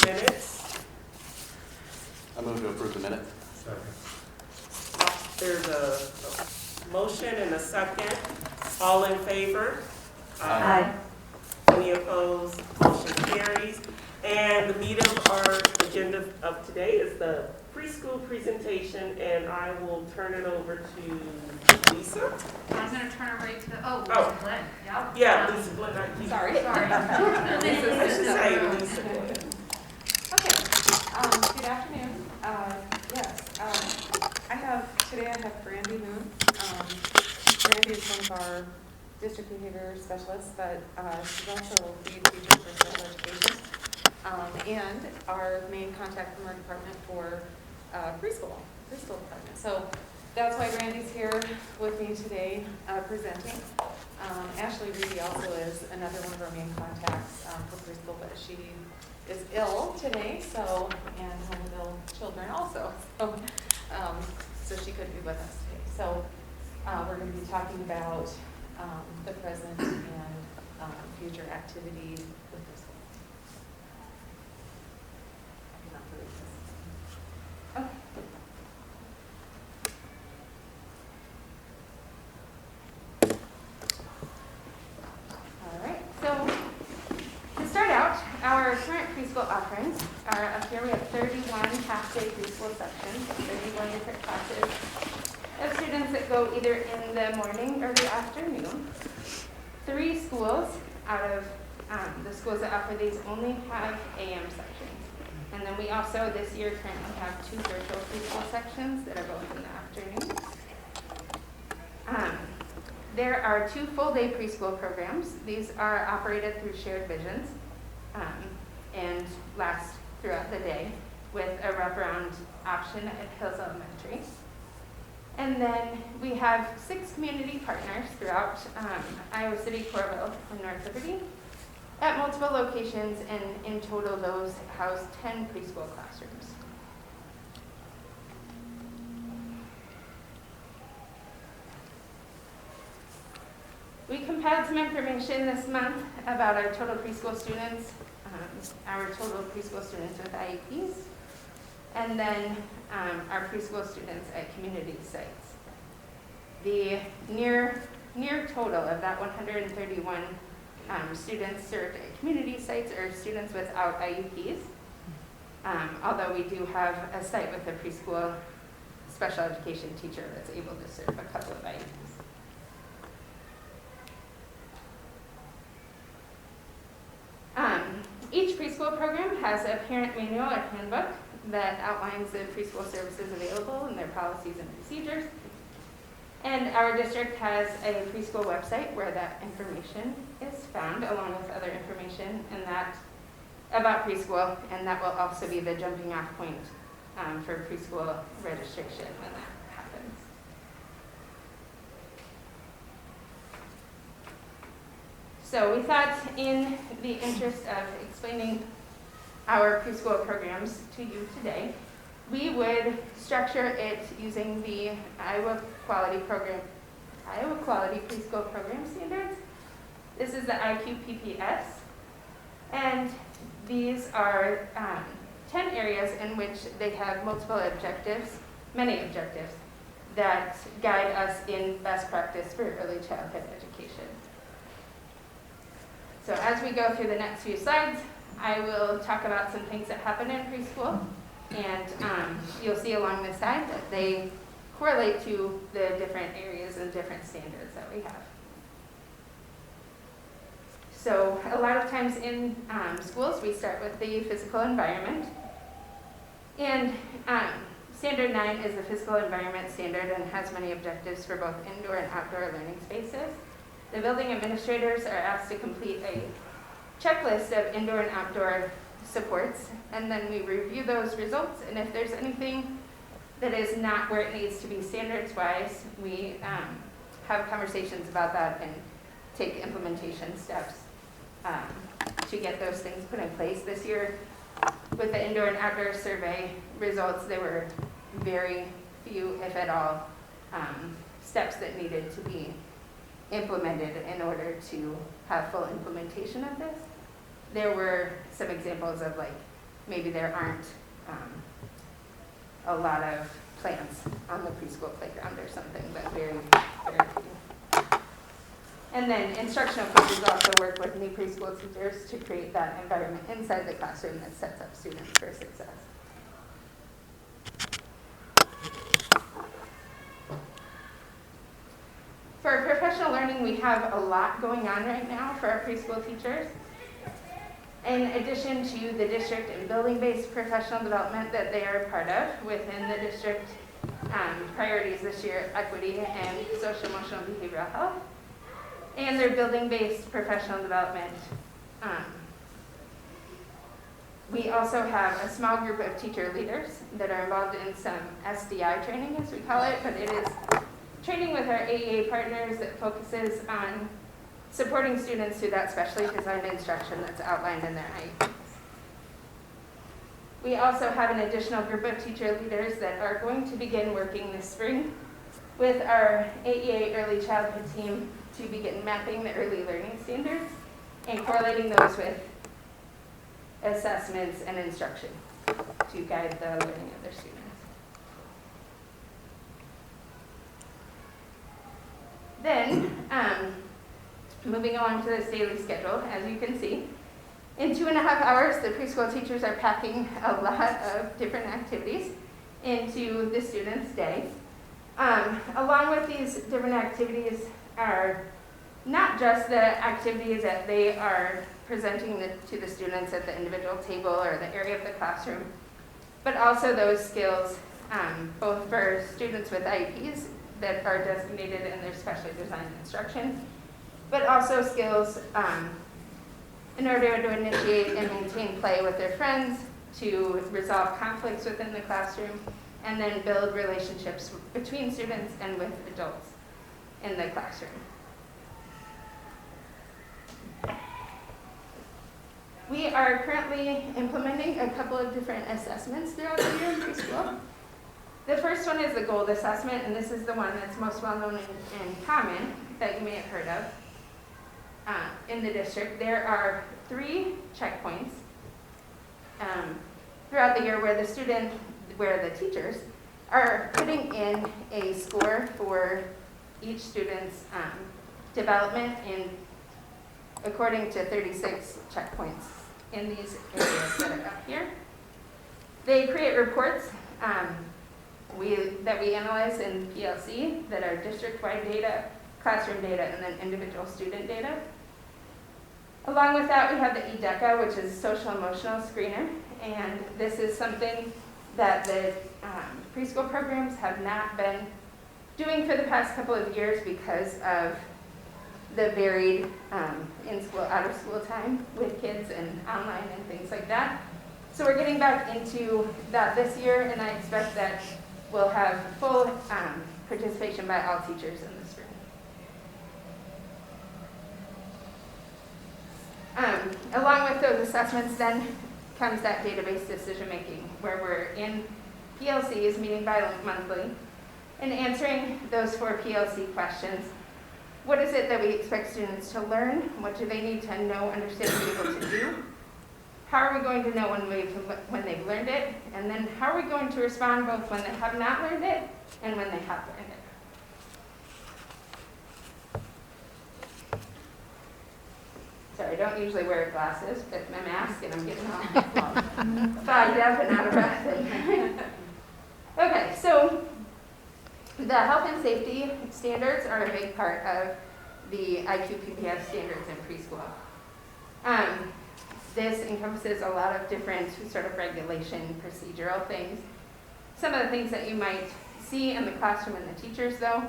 minutes. I move to approve the minutes. There's a motion and a second. All in favor? Aye. Any opposed? Motion carries. And the meat of our agenda of today is the preschool presentation, and I will turn it over to Lisa. I was going to turn it right to, Oh. Lisa Glenn. Yeah. Yeah, Lisa Glenn. Sorry. Lisa Glenn. Okay, good afternoon. Today I have Brandy Moon. Brandy is one of our district behavior specialists, but she's also lead teacher for Preschool Registration, and our main contact from our department for preschool department. So that's why Brandy's here with me today presenting. Ashley Reedy also is another one of our main contacts for preschool, but she is ill today, and home with ill children also. So she couldn't be with us today. So we're going to be talking about the present and future activity with this one. Okay. All right. So to start out, our current preschool offerings are up here. We have 31 half-day preschool sections, 31 different classes of students that go either in the morning or the afternoon. 3 schools out of the schools that offer these only have AM sections. And then we also, this year, currently have 2 virtual preschool sections that are both in the afternoon. There are 2 full-day preschool programs. These are operated through shared visions and last throughout the day with a wraparound option at Hills Elementary. And then we have 6 community partners throughout Iowa City, Coralville, and North Liberty at multiple locations, and in total those house 10 preschool classrooms. We compiled some information this month about our total preschool students, with IEPs, and then our preschool students at community sites. The near total of that 131 students served at community sites are students without IEPs, although we do have a site with a preschool special education teacher that's able to serve a couple of IEPs. Each preschool program has a parent manual or handbook that outlines the preschool services available and their policies and procedures. And our district has a preschool website where that information is found, along with other information and that about preschool, and that will also be the jumping off point for preschool registration when that happens. So we thought, in the interest of explaining our preschool programs to you today, we would structure it using the Iowa Quality Preschool Program Standards. This is the IQPPS, and these are 10 areas in which they have multiple objectives, many objectives, that guide us in best practice for early childhood education. So as we go through the next few slides, I will talk about some things that happen in preschool, and you'll see along this side that they correlate to the different areas and different standards that we have. So a lot of times in schools, we start with the physical environment. And Standard 9 is the physical environment standard and has many objectives for both indoor and outdoor learning spaces. The building administrators are asked to complete a checklist of indoor and outdoor supports, and then we review those results, and if there's anything that is not where it needs to be standards-wise, we have conversations about that and take implementation steps to get those things put in place. This year, with the indoor and outdoor survey results, there were very few, if at all, steps that needed to be implemented in order to have full implementation of this. There were some examples of like maybe there aren't a lot of plants on the preschool playground or something, but very, very few. And then instructional coaches also work with new preschool teachers to create that environment inside the classroom that sets up students for success. For professional learning, we have a lot going on right now for our preschool teachers. In addition to the district and building-based professional development that they are a part of within the district priorities this year, equity and social, emotional, behavioral health, and their building-based professional development. We also have a small group of teacher leaders that are involved in some SDI training, as we call it, but it is training with our AEA partners that focuses on supporting students through that specially designed instruction that's outlined in their IEPs. We also have an additional group of teacher leaders that are going to begin working this spring with our AEA early childhood team to begin mapping the early learning standards and correlating those with assessments and instruction to guide the learning of their students. Then, moving along to this daily schedule, as you can see, in 2.5 hours, the preschool teachers are packing a lot of different activities into the students' day. Along with these different activities are not just the activities that they are presenting to the students at the individual table or the area of the classroom, but also those skills, both for students with IEPs that are designated in their specially designed instruction, but also skills in order to initiate and maintain play with their friends, to resolve conflicts within the classroom, and then build relationships between students and with adults in the classroom. We are currently implementing a couple of different assessments throughout the year in preschool. The first one is the GOLD assessment, and this is the one that's most well known and common that you may have heard of in the district. There are 3 checkpoints throughout the year where the teachers are putting in a score for each student's development in according to 36 checkpoints in these areas that are up here. They create reports that we analyze in PLC that are district-wide data, classroom data, and then individual student data. Along with that, we have the EDECA, which is social emotional screener, and this is something that the preschool programs have not been doing for the past couple of years because of the varied in-school, out-of-school time with kids and online and things like that. So we're getting back into that this year, and I expect that we'll have full participation by all teachers in the spring. Along with those assessments then comes that database decision making, where we're in PLCs, meeting bi-monthly, and answering those 4 PLC questions. What is it that we expect students to learn? What do they need to know, understand, and be able to do? How are we going to know when they've learned it? And then how are we going to respond both when they have not learned it and when they have learned it? Sorry, I don't usually wear glasses, but my mask, and I'm getting all fogged up and out of breath. Okay, so the health and safety standards are a big part of the IQ-PPF standards in preschool. This encompasses a lot of different sort of regulation, procedural things. Some of the things that you might see in the classroom and the teachers, though,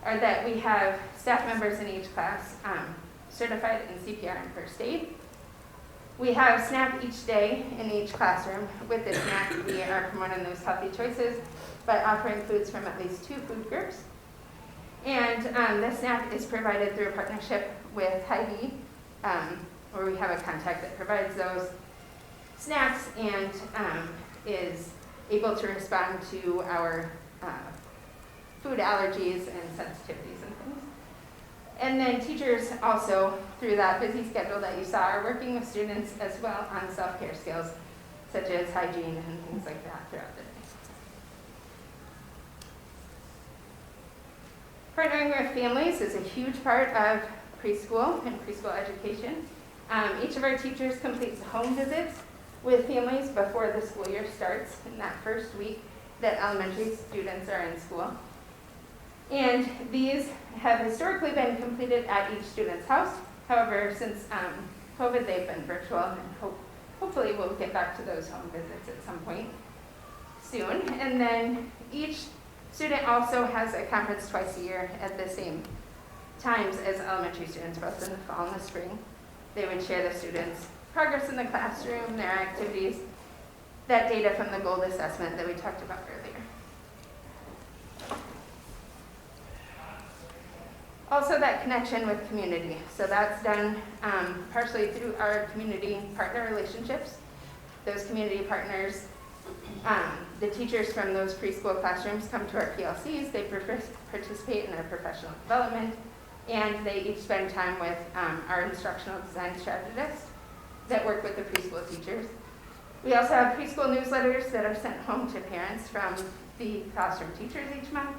are that we have staff members in each class certified in CPR and first aid. We have snack each day in each classroom. With the snack, we are promoting those healthy choices by offering foods from at least 2 food groups. And the snack is provided through a partnership with Hy-Vee, where we have a contact that provides those snacks and is able to respond to our food allergies and sensitivities and things. And then teachers also, through that busy schedule that you saw, are working with students as well on self-care skills, such as hygiene and things like that throughout the day. Partnering with families is a huge part of preschool and preschool education. Each of our teachers completes home visits with families before the school year starts in that first week that elementary students are in school. And these have historically been completed at each student's house. However, since COVID, they've been virtual, and hopefully we'll get back to those home visits at some point soon. And then each student also has a conference twice a year at the same times as elementary students, both in the fall and the spring. They would share the students' progress in the classroom, their activities, that data from the gold assessment that we talked about earlier. Also that connection with community. So that's done partially through our community partner relationships. Those community partners, the teachers from those preschool classrooms come to our PLCs, they participate in our professional development, and they each spend time with our instructional design strategists that work with the preschool teachers. We also have preschool newsletters that are sent home to parents from the classroom teachers each month,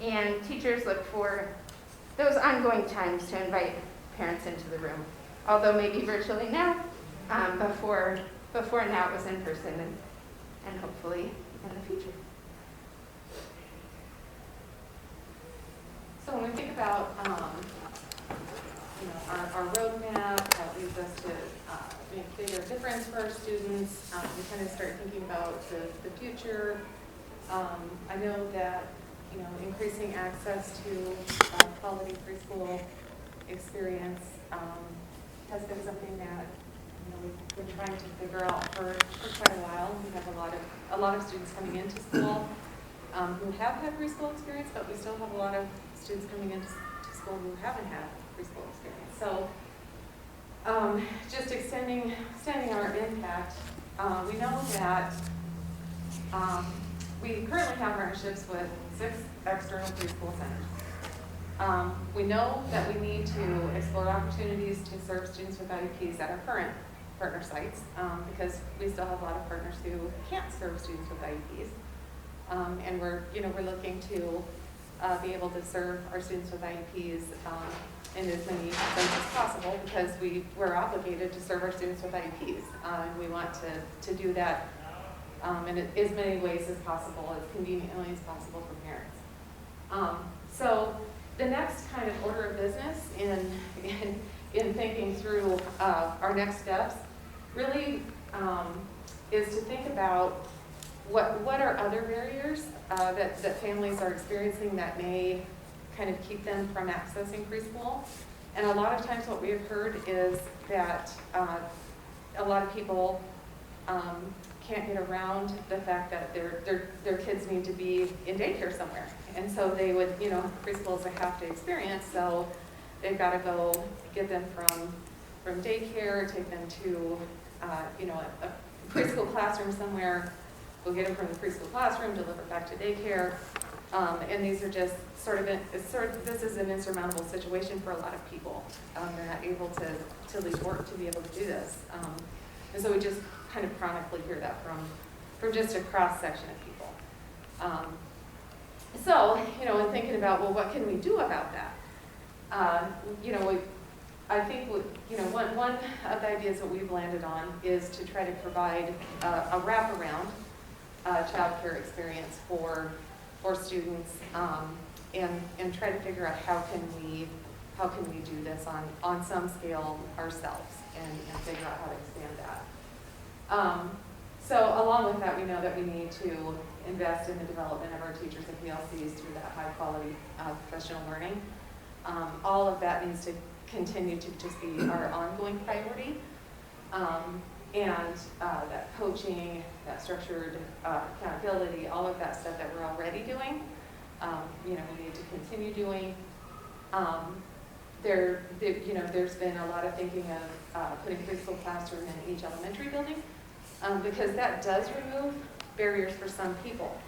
and teachers look for those ongoing times to invite parents into the room. Although maybe virtually now, before now it was in person and hopefully in the future. So when we think about our roadmap that leads us to make a bigger difference for our students, we kind of start thinking about the future. I know that increasing access to quality preschool experience has been something that we've been trying to figure out for quite a while. We have a lot of students coming into school who have had preschool experience, but we still have a lot of students coming into school who haven't had preschool experience. So just extending our impact, we know that we currently have partnerships with 6 external preschool centers. We know that we need to explore opportunities to serve students with IEPs at our current partner sites because we still have a lot of partners who can't serve students with IEPs. And we're looking to be able to serve our students with IEPs in as many ways as possible because we're obligated to serve our students with IEPs. And we want to do that in as many ways as possible, as conveniently as possible for parents. So the next kind of order of business in thinking through our next steps really is to think about what are other barriers that families are experiencing that may kind of keep them from accessing preschool. And a lot of times what we have heard is that a lot of people can't get around the fact that their kids need to be in daycare somewhere. And so they would, preschool is a half-day experience, so they've got to go get them from daycare, take them to, a preschool classroom somewhere, go get them from the preschool classroom, deliver back to daycare. And these are just this is an insurmountable situation for a lot of people. They're not able to leave work to be able to do this. And so we just kind of chronically hear that from just a cross section of people. So, in thinking about, well, what can we do about that? I think one of the ideas that we've landed on is to try to provide a wraparound child care experience for students and try to figure out how can we do this on some scale ourselves and figure out how to expand that. So along with that, we know that we need to invest in the development of our teachers and PLCs through that high quality professional learning. All of that needs to continue to just be our ongoing priority. And that coaching, that structured accountability, all of that stuff that we're already doing, we need to continue doing. There's been a lot of thinking of putting preschool classroom in each elementary building because that does remove barriers for some people.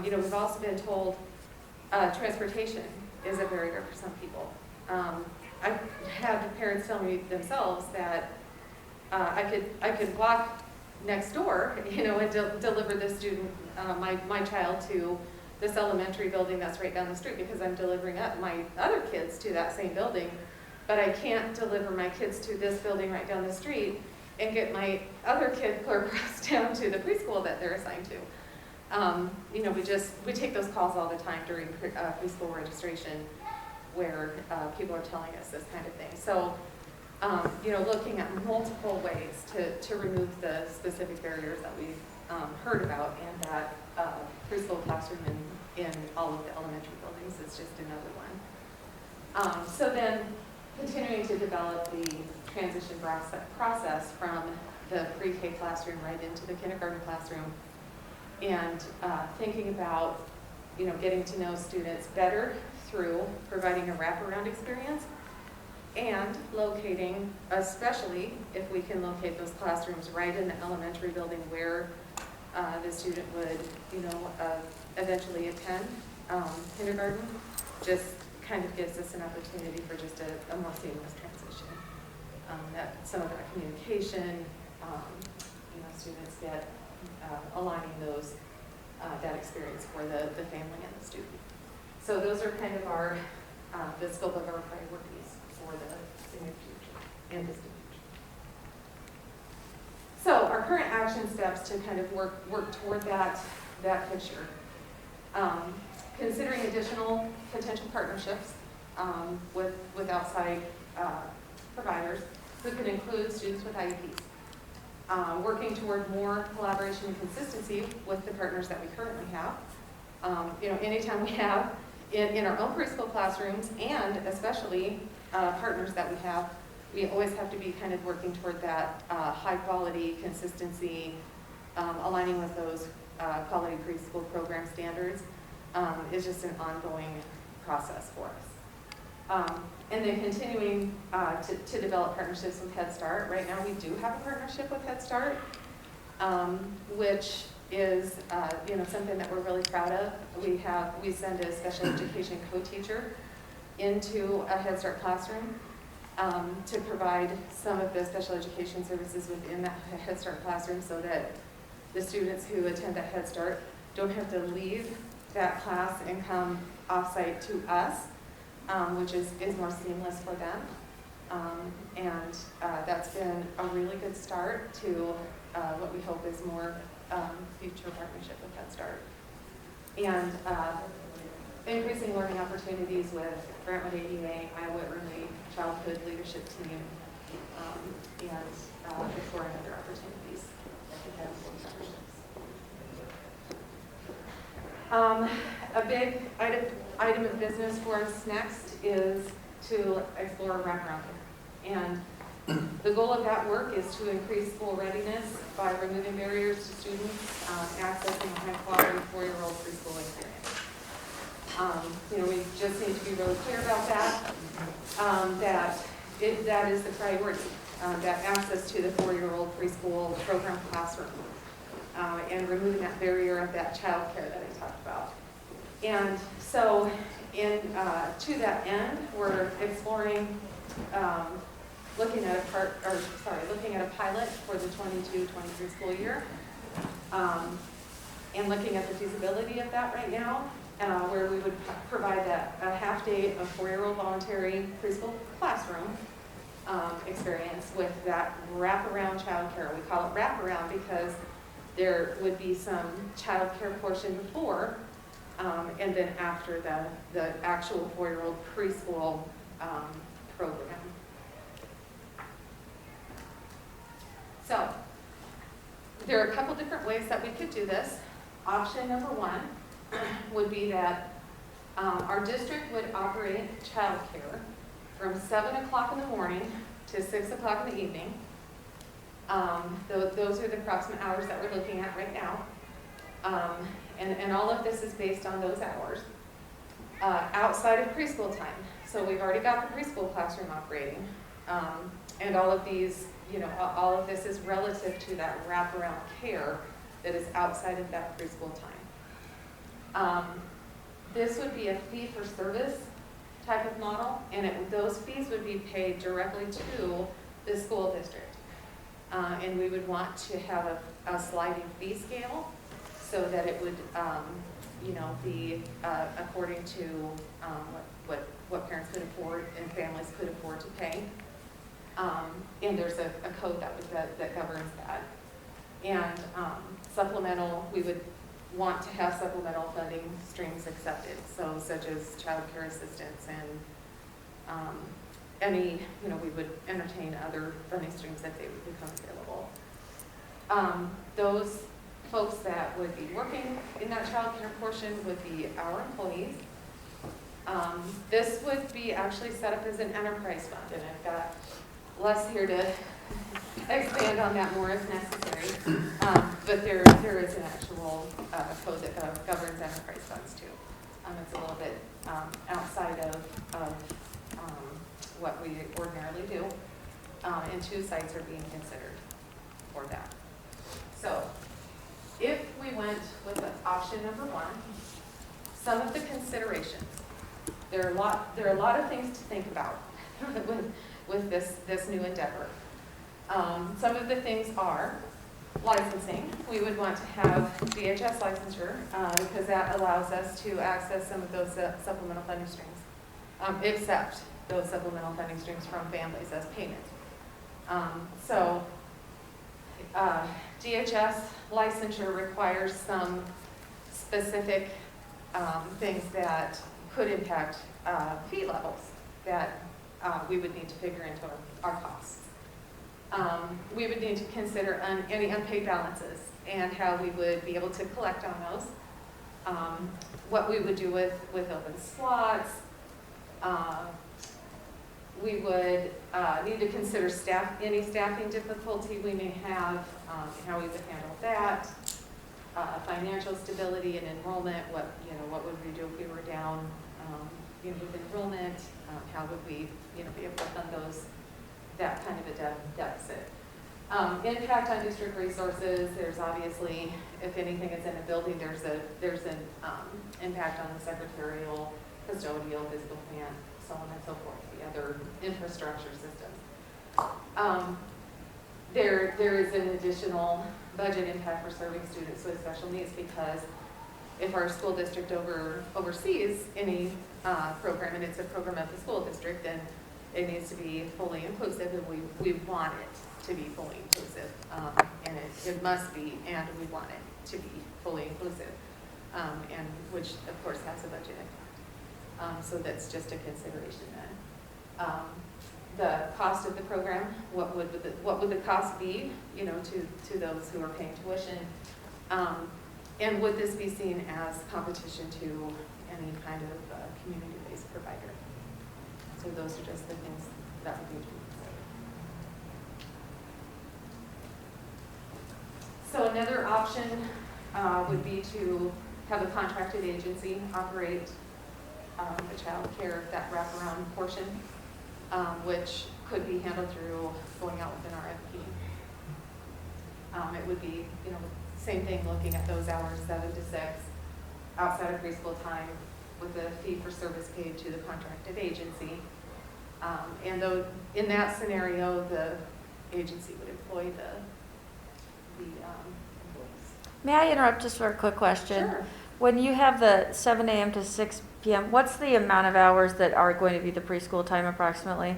We've also been told transportation is a barrier for some people. I've had parents tell me themselves that I could walk next door, and deliver the student, my child to this elementary building that's right down the street, because I'm delivering up my other kids to that same building, but I can't deliver my kids to this building right down the street and get my other kid clear across town to the preschool that they're assigned to. We take those calls all the time during preschool registration, where people are telling us this kind of thing. So, looking at multiple ways to remove the specific barriers that we've heard about, and that preschool classroom in all of the elementary buildings is just another one. So then, continuing to develop the transition process from the pre-K classroom right into the kindergarten classroom, and thinking about, getting to know students better through providing a wraparound experience, and locating, especially if we can locate those classrooms right in the elementary building where the student would, eventually attend kindergarten, just kind of gives us an opportunity for just a more seamless transition. That some of that communication, students get aligning that experience for the family and the student. So those are kind of the scope of our priorities for the near future and distant future. So our current action steps to kind of work toward that picture. Considering additional potential partnerships with outside providers who could include students with IEPs. Working toward more collaboration and consistency with the partners that we currently have. Anytime we have in our own preschool classrooms, and especially partners that we have, we always have to be kind of working toward that high quality consistency, aligning with those quality preschool program standards is just an ongoing process for us. And then continuing to develop partnerships with Head Start. Right now we do have a partnership with Head Start, which is something that we're really proud of. We send a special education co-teacher into a Head Start classroom to provide some of the special education services within that Head Start classroom, so that the students who attend that Head Start don't have to leave that class and come off-site to us, which is more seamless for them. And that's been a really good start to what we hope is more future partnership with Head Start. And increasing learning opportunities with Brentwood ADA, Iowa Early Childhood Leadership Team, and exploring other opportunities that we have for partnerships. A big item of business for us next is to explore wraparound care. And the goal of that work is to increase school readiness by removing barriers to students accessing a high-quality 4-year-old preschool experience. We just need to be really clear about that, that is the priority, that access to the 4-year-old preschool program classroom, and removing that barrier of that child care that I talked about. And so to that end, we're exploring looking at a pilot for the 22-23 school year, and looking at the feasibility of that right now, where we would provide a half day of 4-year-old voluntary preschool classroom experience with that wraparound child care. We call it wraparound because there would be some child care portion before, and then after the actual 4-year-old preschool program. So there are a couple different ways that we could do this. Option number one would be that our district would operate childcare from 7 o'clock in the morning to 6 o'clock in the evening. Those are the approximate hours that we're looking at right now. And all of this is based on those hours. Outside of preschool time. So we've already got the preschool classroom operating. And all of these, all of this is relative to that wraparound care that is outside of that preschool time. This would be a fee-for-service type of model, and those fees would be paid directly to the school district. And we would want to have a sliding fee scale so that it would, be according to what parents could afford and families could afford to pay. And there's a code that governs that. And supplemental, we would want to have supplemental funding streams accepted, so such as child care assistance and we would entertain other funding streams that they would become available. Those folks that would be working in that child care portion would be our employees. This would be actually set up as an enterprise fund, and I've got Les here to expand on that more if necessary. But there is an actual code that governs enterprise funds too. It's a little bit outside of what we ordinarily do, and 2 sites are being considered for that. So if we went with option number 1, some of the considerations, there are a lot of things to think about with this new endeavor. Some of the things are licensing. We would want to have DHS licensure because that allows us to access some of those supplemental funding streams, accept those supplemental funding streams from families as payment. So DHS licensure requires some specific things that could impact fee levels that we would need to figure into our costs. We would need to consider any unpaid balances and how we would be able to collect on those. What we would do with open slots. We would need to consider any staffing difficulty we may have, how we would handle that. Financial stability and enrollment. What would we do if we were down with enrollment? How would we be able to fund that kind of a deficit? Impact on district resources. There's obviously, if anything is in a building, there's an impact on the secretarial, custodial, physical plant, so on and so forth, the other infrastructure systems. There is an additional budget impact for serving students with special needs, because if our school district oversees any program, and it's a program of the school district, then it needs to be fully inclusive, and we want it to be fully inclusive, and it must be, and we want it to be fully inclusive, and which of course has a budget impact. So that's just a consideration then. The cost of the program, what would the cost be, to those who are paying tuition, and would this be seen as competition to any kind of community-based provider? So those are just the things that would be considered. So another option would be to have a contracted agency operate the child care, that wraparound portion, which could be handled through going out with an RFP. It would be, same thing, looking at those hours, 7 to 6, outside of preschool time, with a fee for service paid to the contracted agency. And though in that scenario, the agency would employ the employees. May I interrupt just for a quick question? Sure. When you have the 7 a.m. to 6 p.m., what's the amount of hours that are going to be the preschool time approximately?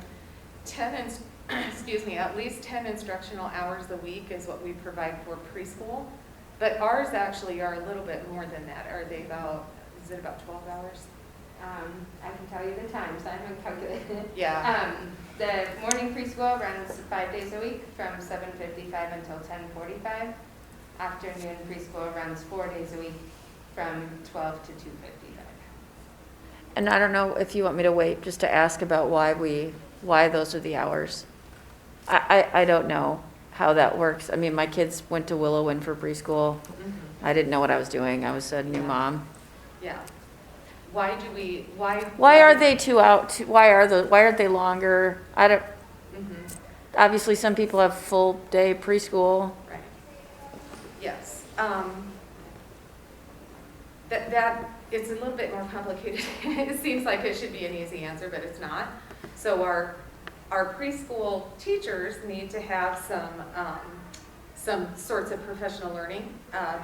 At least 10 instructional hours a week is what we provide for preschool. But ours actually are a little bit more than that. Is it about 12 hours? I can tell you the times. I haven't calculated it. Yeah. The morning preschool runs 5 days a week from 7:55 until 10:45. Afternoon preschool runs 4 days a week from 12 to 2:55. And I don't know if you want me to wait just to ask about why those are the hours. I don't know how that works. I mean, my kids went to Willow Wind for preschool. Mm-hmm. I didn't know what I was doing. I was a new mom. Yeah. Why are they why aren't they longer? I don't. Mm-hmm. Obviously, some people have full day preschool. Right. Yes. That it's a little bit more complicated. It seems like it should be an easy answer, but it's not. So our preschool teachers need to have some sorts of professional learning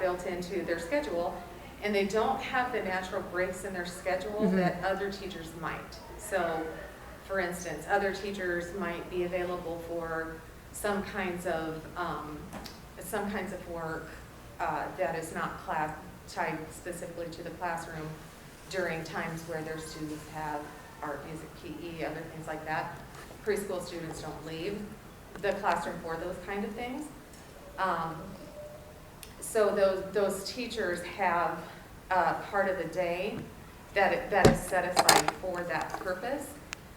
built into their schedule, and they don't have the natural breaks in their schedule that other teachers might. So, for instance, other teachers might be available for some kinds of work that is not tied specifically to the classroom during times where their students have art, music, PE, other things like that. Preschool students don't leave the classroom for those kind of things. So those teachers have part of the day that is set aside for that purpose,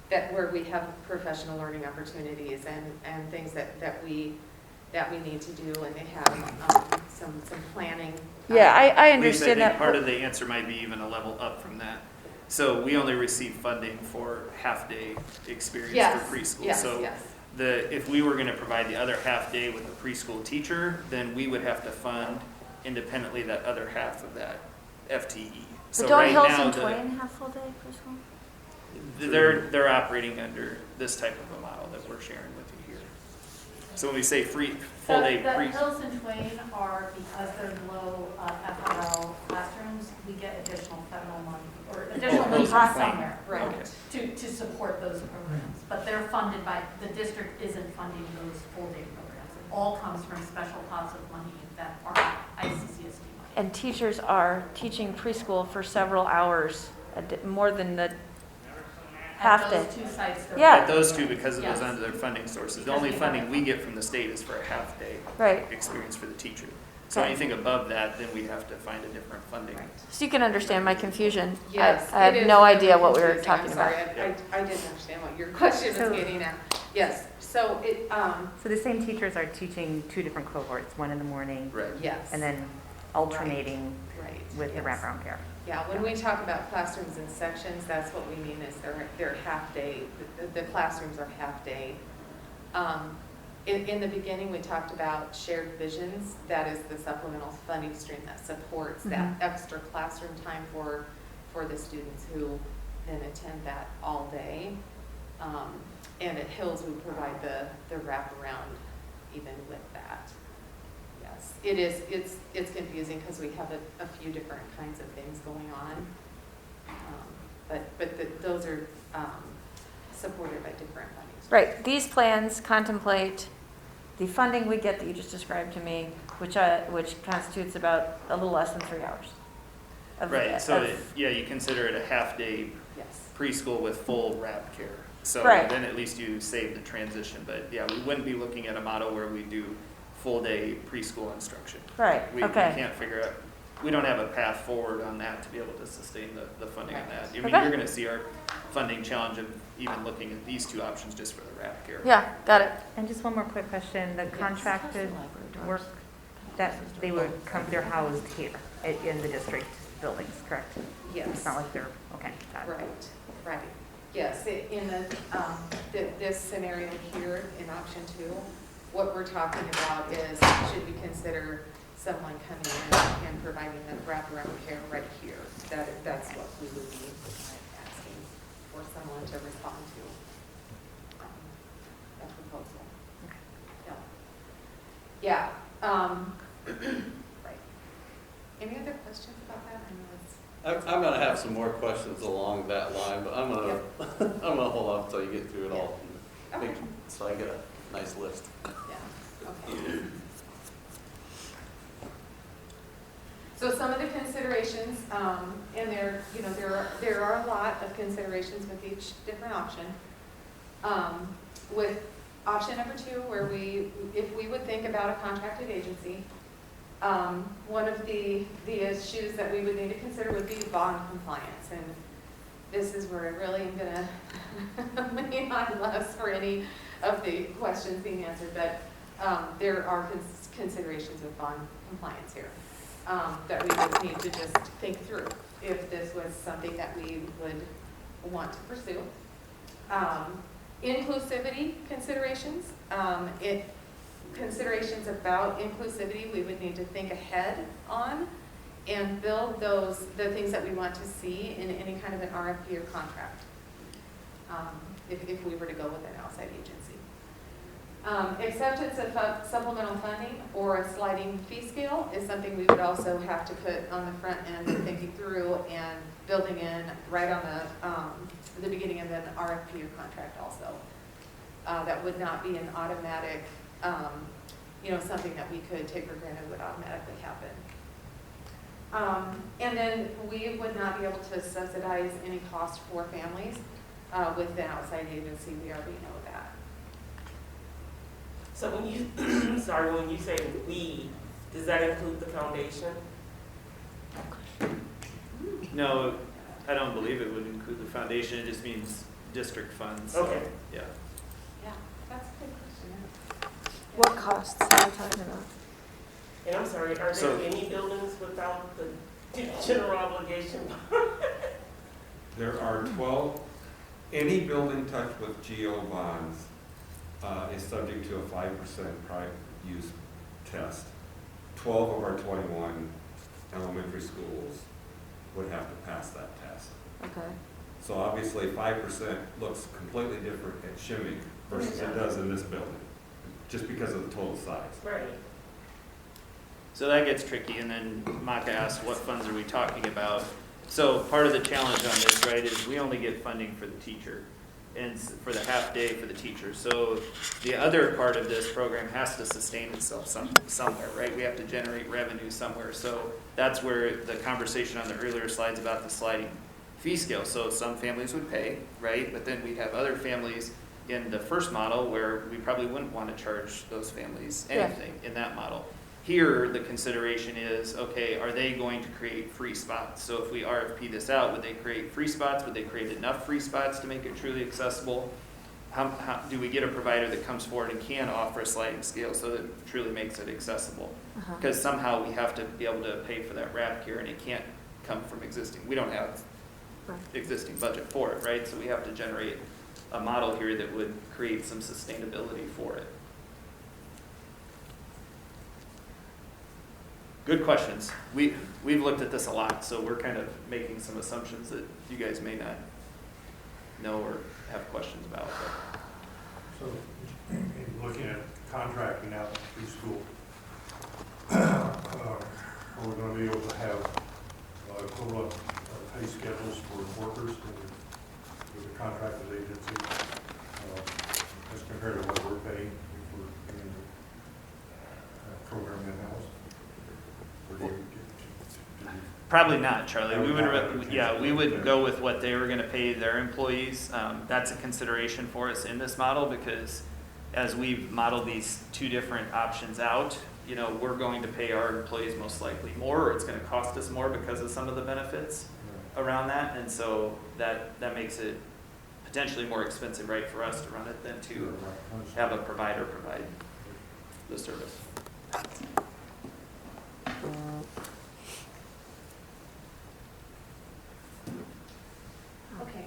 where we have professional learning opportunities and things that we need to do, and they have some planning. Yeah, I Lisa, understand think that. part of the answer might be even a level up from that. So we only receive funding for half-day experience Yes, for preschool. yes, So yes. if we were going to provide the other half day with a preschool teacher, then we would have to fund independently that other half of that FTE. But So don't right Hills now, and Twain have full day preschool? they're operating under this type of a model that we're sharing with you here. So when we say full day The pre. Hills and Twain are, because they're low FRL classrooms, we get additional federal money, or additional money Hills from and Twain. somewhere Right. to support those programs. But they're funded by, the district isn't funding those full day programs. It all comes from special pots of money that are ICCSD money. And teachers are teaching preschool for several hours, more than the half At day. those two sites. they're- Yeah. At those two, because of those Yes. under their funding sources. The Because only we have funding it. we get from the state is for a half day Right. experience for the teacher. So Okay. anything above that, then we have to find a different funding. Right. So you can understand my confusion. Yes, I had it is no really idea what we were confusing. I'm talking about. sorry, I didn't understand what your question was So- getting at. Yes, so it, So the same teachers are teaching two different cohorts, one in the morning Right. yes. and then alternating Right, with the yes. wraparound care. Yeah, when we talk about classrooms and sections, that's what we mean is they're half day, the classrooms are half day. In the beginning, we talked about shared visions. That is the supplemental funding stream that supports that extra classroom time for the students who then attend that all day. And at Hills, we provide the wraparound even with that. Yes, it's confusing because we have a few different kinds of things going on. But those are supported by different funding streams. Right, these plans contemplate the funding we get that you just described to me, which constitutes about a little less than 3 hours. Right, so yeah, you consider it a half day Yes. preschool with full wrap care. So Right. then at least you save the transition. But yeah, we wouldn't be looking at a model where we do full day preschool instruction. Right, We okay. can't figure out, we don't have a path forward on that to be able to sustain the funding on Right. that. I mean, Okay. you're gonna see our funding challenge of even looking at these two options just for the wrap care. Yeah, got it. And just one more quick question, the contracted work that they would come, they're housed here in the district buildings, correct? Yes. It's not like they're, okay, got it. Right. Yes, in this scenario here in option 2, what we're talking about is, should we consider someone coming in and providing the wraparound care right here? That's what we would be asking for someone to respond to, that proposal. Yeah. Right. Any other questions about that? I know it's. I'm gonna have some more questions along that line, but I'm gonna, I'm gonna hold off until you get through it all. Okay. So I get a nice list. Yeah, okay. So some of the considerations, and there are a lot of considerations with each different option. With option number 2, where if we would think about a contracted agency, one of the issues that we would need to consider would be bond compliance. And this is where I really am gonna lean on less for any of the questions being answered, but there are considerations with bond compliance here that we would need to just think through if this was something that we would want to pursue. Inclusivity considerations. Considerations about inclusivity we would need to think ahead on and build the things that we want to see in any kind of an RFP or contract. if we were to go with an outside agency. Acceptance of supplemental funding or a sliding fee scale is something we would also have to put on the front end and thinking through and building in right on the beginning of an RFP or contract also. That would not be an automatic, something that we could take for granted would automatically happen. And then we would not be able to subsidize any cost for families with an outside agency. We already know that. So when you, when you say we, does that include the foundation? No, I don't believe it would include the foundation, it just means district funds. So, Okay. yeah. Yeah, that's a good question. What costs are we talking about? And I'm sorry, are So- there any buildings without the general obligation? There are 12, any building touched with GO bonds is subject to a 5% private use test. 12 of our 21 elementary schools would have to pass that test. Okay. So obviously 5% looks completely different at Shimmick versus it does in this building, just because of the total size. Right. So that gets tricky, and then Maka asked, what funds are we talking about? So part of the challenge on this, right, is we only get funding for the teacher, and for the half day for the teacher. So the other part of this program has to sustain itself somewhere, right? We have to generate revenue somewhere. So that's where the conversation on the earlier slides about the sliding fee scale. So some families would pay, right? But then we'd have other families in the first model where we probably wouldn't want to charge those families anything in that model. Here, the consideration is, okay, are they going to create free spots? So if we RFP this out, would they create free spots? Would they create enough free spots to make it truly accessible? How do we get a provider that comes forward and can offer a sliding scale so that it truly makes it accessible? Because somehow we have to be able to pay for that wrap care, and it can't come from existing. We don't have existing budget for it, right? So we have to generate a model here that would create some sustainability for it. Good questions. We've looked at this a lot, so we're kind of making some assumptions that you guys may not know or have questions about. So, in looking at contracting out the preschool, are we going to be able to have equivalent pay schedules for workers with a contracted agency as compared to what we're paying if we're doing the program in-house? Probably not, Charlie. We would go with what they were going to pay their employees. That's a consideration for us in this model because as we've modeled these two different options out, we're going to pay our employees most likely more, or it's going to cost us more because of some of the benefits around that, and so that makes it potentially more expensive, right, for us to run it than to have a provider provide the service. Okay,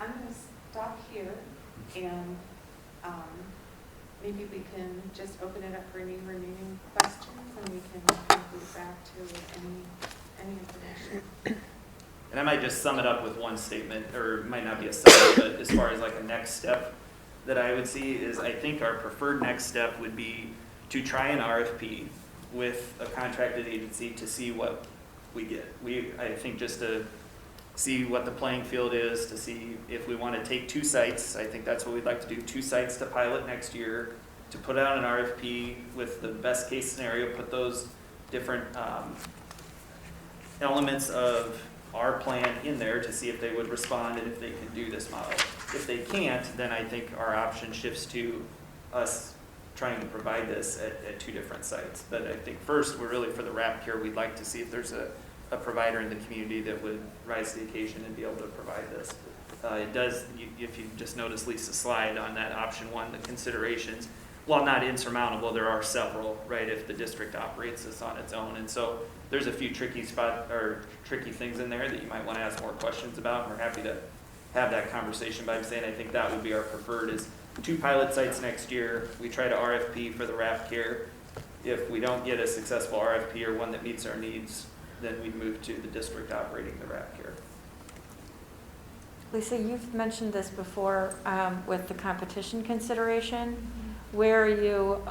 I'm going to stop here and maybe we can just open it up for any remaining questions and we can move back to any information. And I might just sum it up with one statement, or it might not be a summary, but as far as like a next step that I would see is I think our preferred next step would be to try an RFP with a contracted agency to see what we get. I think just to see what the playing field is, to see if we want to take 2 sites. I think that's what we'd like to do, 2 sites to pilot next year, to put out an RFP with the best case scenario, put those different elements of our plan in there to see if they would respond and if they can do this model. If they can't, then I think our option shifts to us trying to provide this at 2 different sites. But I think first, we're really for the wrap care, we'd like to see if there's a provider in the community that would rise to the occasion and be able to provide this. It does, if you just notice Lisa's slide on that option 1, the considerations, while not insurmountable, there are several, right, if the district operates this on its own. And so there's a few tricky things in there that you might want to ask more questions about. And we're happy to have that conversation, but I'm saying I think that would be our preferred is 2 pilot sites next year. We try to RFP for the wrap care. If we don't get a successful RFP or one that meets our needs, then we'd move to the district operating the wrap care. Lisa, you've mentioned this before with the competition consideration. Where are you,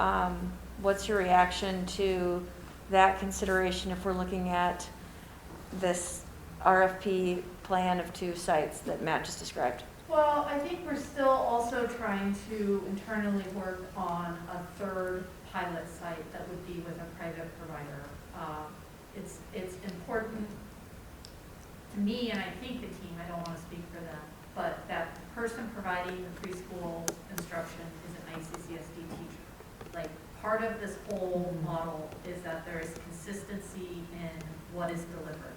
what's your reaction to that consideration if we're looking at this RFP plan of 2 sites that Matt just described? Well, I think we're still also trying to internally work on a third pilot site that would be with a private provider. It's important to me, and I think the team, I don't want to speak for them, but that the person providing the preschool instruction is an ICCSD teacher. Like, part of this whole model is that there is consistency in what is delivered.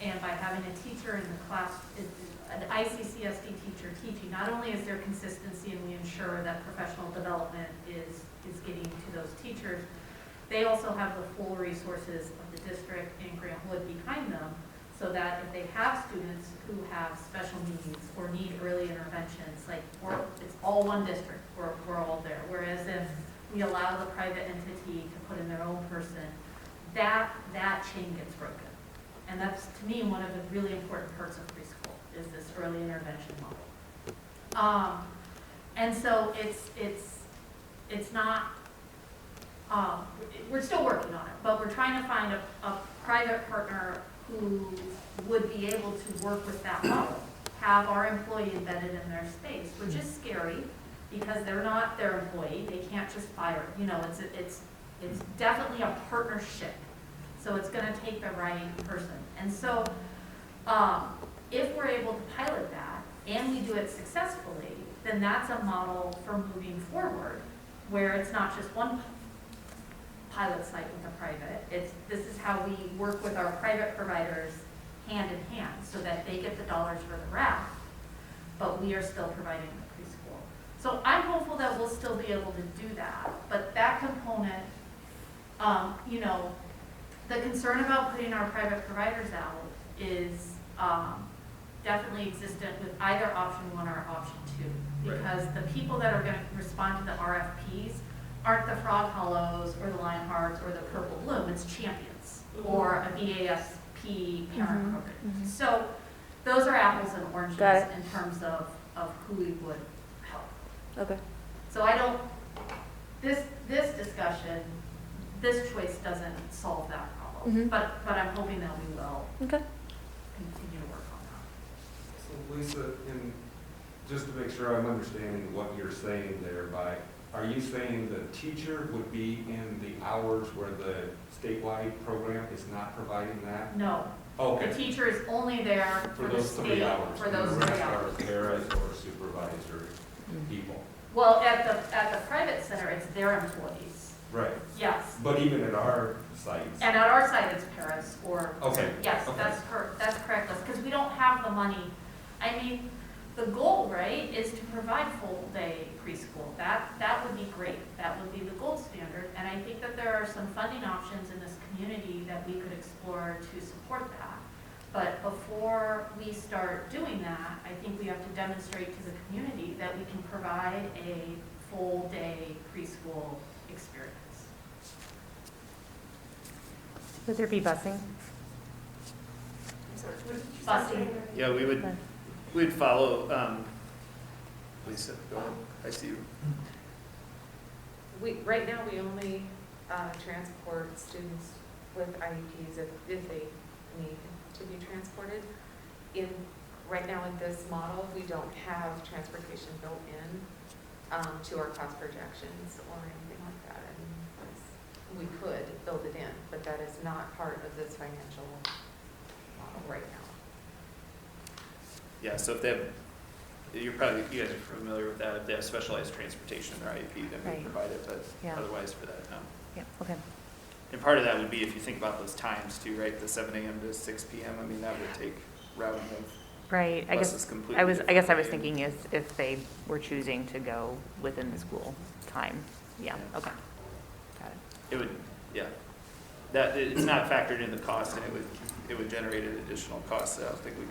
And by having a teacher in the class, an ICCSD teacher teaching, not only is there consistency and we ensure that professional development is getting to those teachers, they also have the full resources of the district and Grant Wood behind them, so that if they have students who have special needs or need early interventions, like it's all one district, we're all there. Whereas if we allow the private entity to put in their own person, that chain gets broken. And that's, to me, one of the really important parts of preschool, is this early intervention model. And so it's not, we're still working on it, but we're trying to find a private partner who would be able to work with that model, have our employee embedded in their space, which is scary because they're not their employee. They can't just fire. You know, it's definitely a partnership. So it's going to take the right person. And so if we're able to pilot that and we do it successfully, then that's a model for moving forward where it's not just one pilot site with a private. This is how we work with our private providers hand in hand so that they get the dollars for the RAF, but we are still providing the preschool. So I'm hopeful that we'll still be able to do that. But that component, you know, the concern about putting our private providers out is definitely existent with either option 1 or option 2, because the people that are going to respond to the RFPs aren't the Frog Hollows or the Lionhearts or the Purple Bloom. It's Champions or a BASP parent program. So those are apples and oranges in terms of who we would help. Okay. So I don't, this discussion, this choice doesn't solve that problem, but I'm hoping that we will continue to work on that. So Lisa, just to make sure I'm understanding what you're saying there, are you saying the teacher would be in the hours where the statewide program is not providing that? No. Okay. The teacher is only there for the those state, 3 hours. for those 3 hours. The rest are paras or supervisory people. Well, at the private center, it's their employees. Right. Yes. But even at our sites. And at our site, it's paras or. Okay. Yes, Okay. that's correct, because we don't have the money. I mean, the goal, right, is to provide full day preschool. That would be great. That would be the gold standard. And I think that there are some funding options in this community that we could explore to support that. But before we start doing that, I think we have to demonstrate to the community that we can provide a full day preschool experience. Would there be busing? Busing. Yeah, we'd follow, Lisa, go ahead. I see you. Right now, we only transport students with IEPs if they need to be transported. Right now in this model, we don't have transportation built in to our cost projections or anything like that. And we could build it in, but that is not part of this financial model right now. Yeah, so if they have, you guys are familiar with that. If they have specialized transportation in their IEP, then we provide it, but otherwise for that, no. Yeah, okay. And part of that would be if you think about those times too, right? The 7 a.m. to 6 p.m. I mean, that would take routing of Right, I buses guess, completely. I was differently. thinking is if they were choosing to go within the school time. Yeah, okay. Got it. It would, yeah. That, it's not factored in the cost, and it would generate an additional cost that I don't think we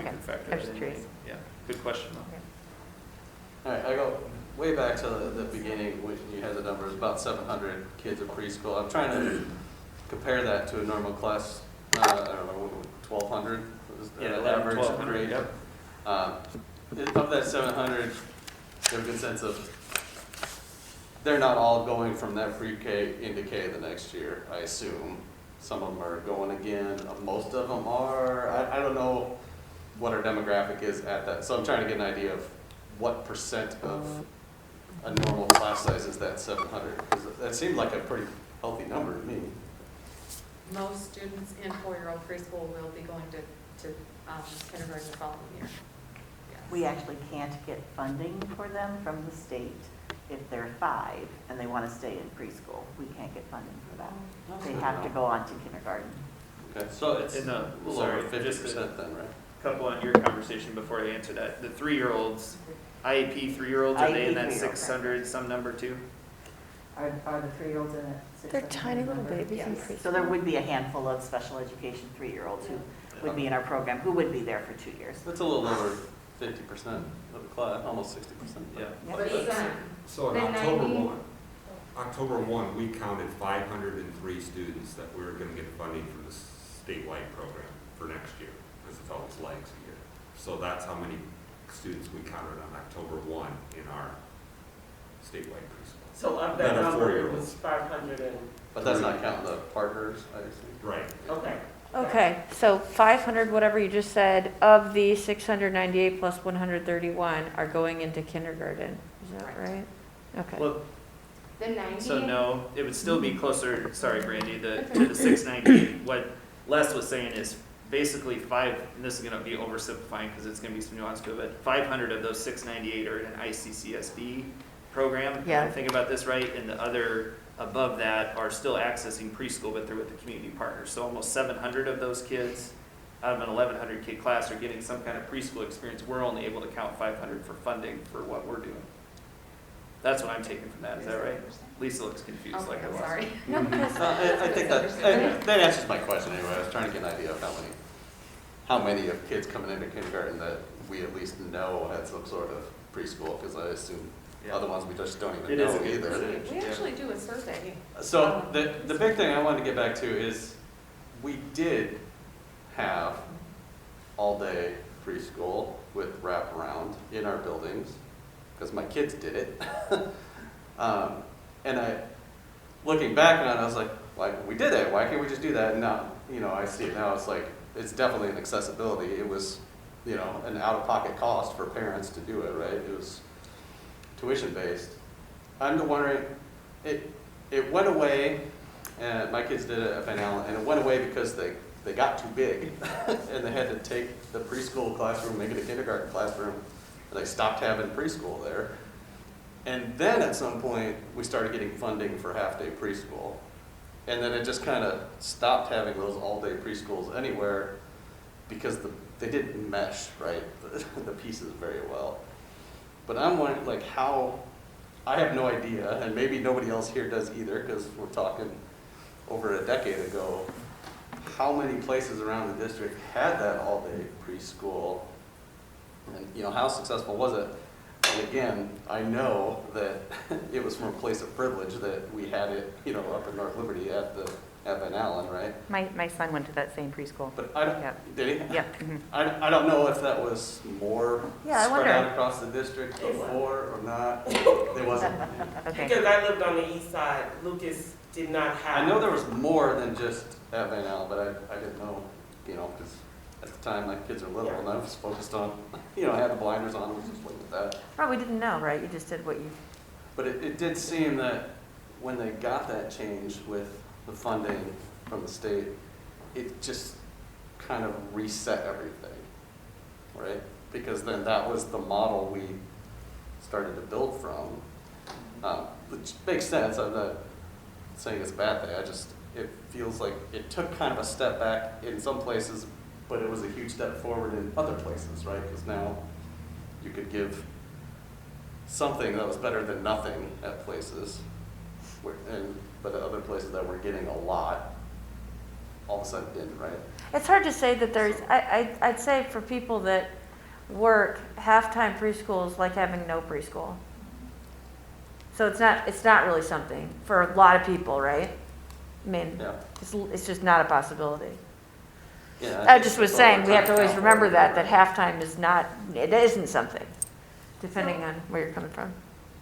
can factor I was that just in. curious. Yeah, good question though. All right, I go way back to the beginning when you had the numbers, about 700 kids in preschool. I'm trying to compare that to a normal class, I don't know, 1,200? Yeah, An 11, average 1,200, grade. yep. Of that 700, you have a good sense of, they're not all going from that pre-K into K the next year, I assume. Some of them are going again, most of them are, I don't know what our demographic is at that. So I'm trying to get an idea of what percent of a normal class size is that 700? Because that seemed like a pretty healthy number to me. Most students in four-year-old preschool will be going to kindergarten the following year. Yes. We actually can't get funding for them from the state if they're 5 and they want to stay in preschool. We can't get funding for that. They have to go on to kindergarten. Okay, so it's And, a little sorry, over 50% just then, right? Couple on your conversation before I answer that. The 3-year-olds, IEP 3-year-olds, are they in that IEP 3-year-old, 600 some number too? Are the 3-year-olds in it? They're tiny little babies in Yes. preschool. So there would be a handful of special education 3-year-olds who would be in our program, who would be there for 2 years. That's a little over 50% of the class, almost 60%. Yeah. But it's, So in The October 90 October 1, we counted 503 students that we were going to get funding from the statewide program for next year, because it's always lags a year. So that's how many students we counted on October 1 in our statewide preschool. So of That that are number, it 4-year-olds. was 500 and, But that's not counting the partners, I assume. Right. okay. Okay, so 500, whatever you just said, of the 698 plus 131 are going into kindergarten. Is that right? Okay. Well, the 90. so no, it would still be closer, sorry Brandy, to the 698. What Les was saying is basically and this is gonna be oversimplifying because it's gonna be some nuance to it, but 500 of those 698 are in an ICCSD program. Yeah. Think about this right, and the other above that are still accessing preschool, but they're with the community partners. So almost 700 of those kids out of an 1,100 kid class are getting some kind of preschool experience. We're only able to count 500 for funding for what we're doing. That's what I'm taking from that. Is that right? Lisa looks confused Okay, like I I'm was. sorry. No, because I think that answers my question anyway. I was trying to get an idea of how many of kids coming into kindergarten that we at least know had some sort of preschool, because I assume Yeah. other ones we just don't even It is know a good either. percentage. We Yeah. actually do a survey. So the big thing I wanted to get back to is we did have all-day preschool with wraparound in our buildings, because my kids did it. And looking back on it, I was like, we did it, why can't we just do that? And now, I see it now, it's like, it's definitely an accessibility. It was, an out-of-pocket cost for parents to do it, right? It was tuition-based. I'm wondering, it went away, and my kids did it at Van Allen, and it went away because they got too big, and they had to take the preschool classroom, make it a kindergarten classroom, and they stopped having preschool there. And then at some point, we started getting funding for half-day preschool. And then it just kind of stopped having those all-day preschools anywhere because they didn't mesh, right, the pieces very well. But I'm wondering, how, I have no idea, and maybe nobody else here does either, because we're talking over a decade ago, how many places around the district had that all-day preschool, and how successful was it? And again, I know that it was from a place of privilege that we had it, up in North Liberty at Van Allen, right? My son went to that same preschool. But I don't, Yep. did he? Yeah. mhm. I don't know if that was more Yeah, I spread wonder. out across the district before or not. It wasn't. Okay. Because I lived on the east side, Lucas did not have. I know there was more than just at Van Allen, but I didn't know, because at the time my kids were little and I was focused on, I had the blinders on, I was just looking at that. probably didn't know, right? You just did what you, But it did seem that when they got that change with the funding from the state, it just kind of reset everything, right? Because then that was the model we started to build from, which makes sense. I'm not saying it's a bad thing. It feels like it took kind of a step back in some places, but it was a huge step forward in other places, right? Because now you could give something that was better than nothing at places, but at other places that were getting a lot, all of a sudden didn't, right? it's hard to say that there's, I'd say for people that work, half-time preschool is like having no preschool. So it's not really something for a lot of people, right? I mean, Yeah. it's just not a possibility. Yeah, I just was that's all saying, we're we have to trying always count remember for. that halftime is not, it isn't something, depending on where you're coming from.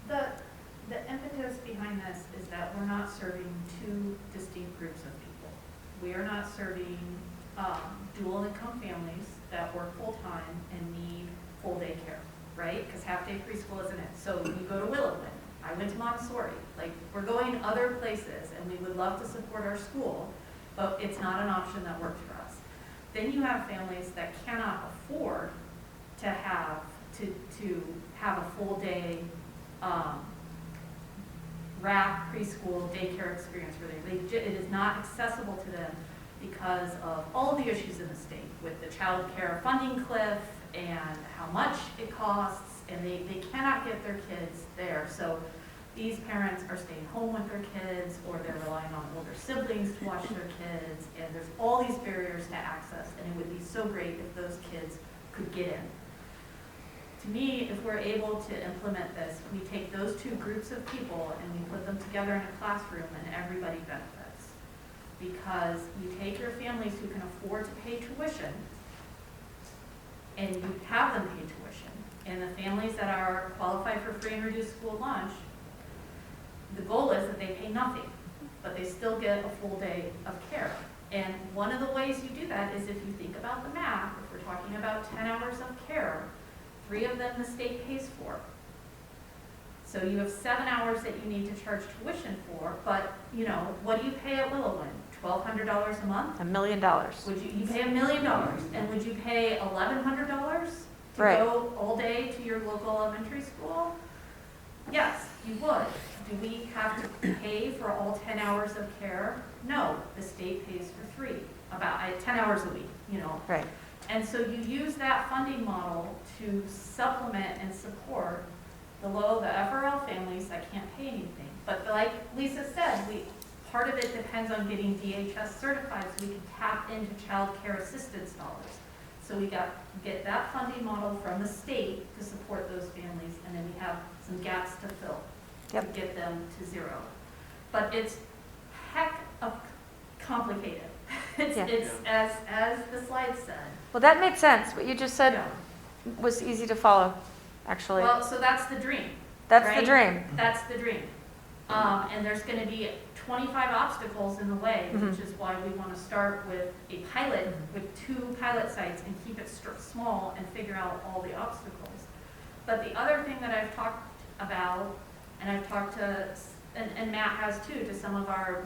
The impetus behind this is that we're not serving two distinct groups of people. We are not serving dual income families that work full-time and need full day care, right? Because half-day preschool isn't it. So you go to Willowwood, I went to Montessori, like, we're going other places, and we would love to support our school, but it's not an option that works for us. Then you have families that cannot afford to have, to have a full day wrap preschool daycare experience where it is not accessible to them because of all the issues in the state with the child care funding cliff and how much it costs, and they cannot get their kids there. So these parents are staying home with their kids, or they're relying on older siblings to watch their kids, and there's all these barriers to access, and it would be so great if those kids could get in. To me, if we're able to implement this, we take those two groups of people and we put them together in a classroom and everybody benefits. Because you take your families who can afford to pay tuition and you have them pay tuition, and the families that are qualified for free and reduced school lunch, the goal is that they pay nothing, but they still get a full day of care. And one of the ways you do that is if you think about the math, if we're talking about 10 hours of care, 3 of them the state pays for. So you have 7 hours that you need to charge tuition for, but you know, what do you pay at Willowwood? $1,200 a month? $1 million. Would you pay $1 million, and would you pay $1,100 to Right. go all day to your local elementary school? Yes, you would. Do we have to pay for all 10 hours of care? No, the state pays for 3, about 10 hours a week, you know. Right. And so you use that funding model to supplement and support the FRL families that can't pay anything. But like Lisa said, part of it depends on getting DHS certified so we can tap into child care assistance dollars. So we get that funding model from the state to support those families, and then we have some gaps to fill to get them to 0. But it's heck of complicated. It's as the slide said. Well, that made sense. What you just said Yeah. was easy to follow, actually. Well, so that's the dream. That's right? the dream. That's the dream. And there's going to be 25 obstacles in the way, which is why we want to start with a pilot, with 2 pilot sites, and keep it small and figure out all the obstacles. But the other thing that I've talked about, and I've talked to, and Matt has too, to some of our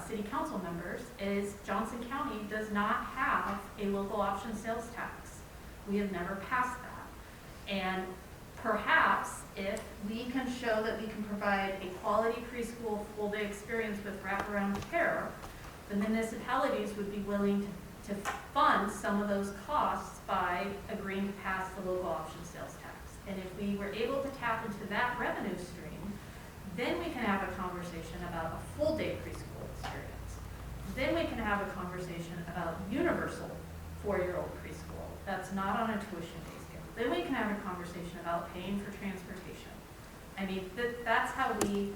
city council members, is Johnson County does not have a local option sales tax. We have never passed that. And perhaps if we can show that we can provide a quality preschool full day experience with wraparound care, the municipalities would be willing to fund some of those costs by agreeing to pass the local option sales tax. And if we were able to tap into that revenue stream, then we can have a conversation about a full day preschool experience. Then we can have a conversation about universal 4-year-old preschool that's not on a tuition-based scale. Then we can have a conversation about paying for transportation. I mean, that's how we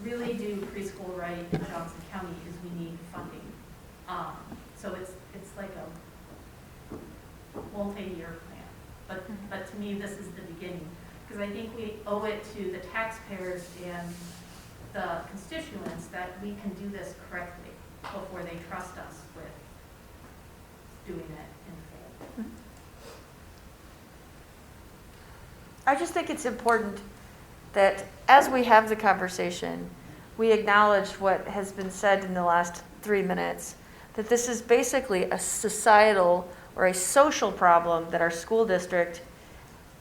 really do preschool right in Johnson County, is we need funding. So it's like a multi-year plan. But to me, this is the beginning, because I think we owe it to the taxpayers and the constituents that we can do this correctly before they trust us with doing it in full. I just think it's important that as we have the conversation, we acknowledge what has been said in the last 3 minutes, that this is basically a societal or a social problem that our school district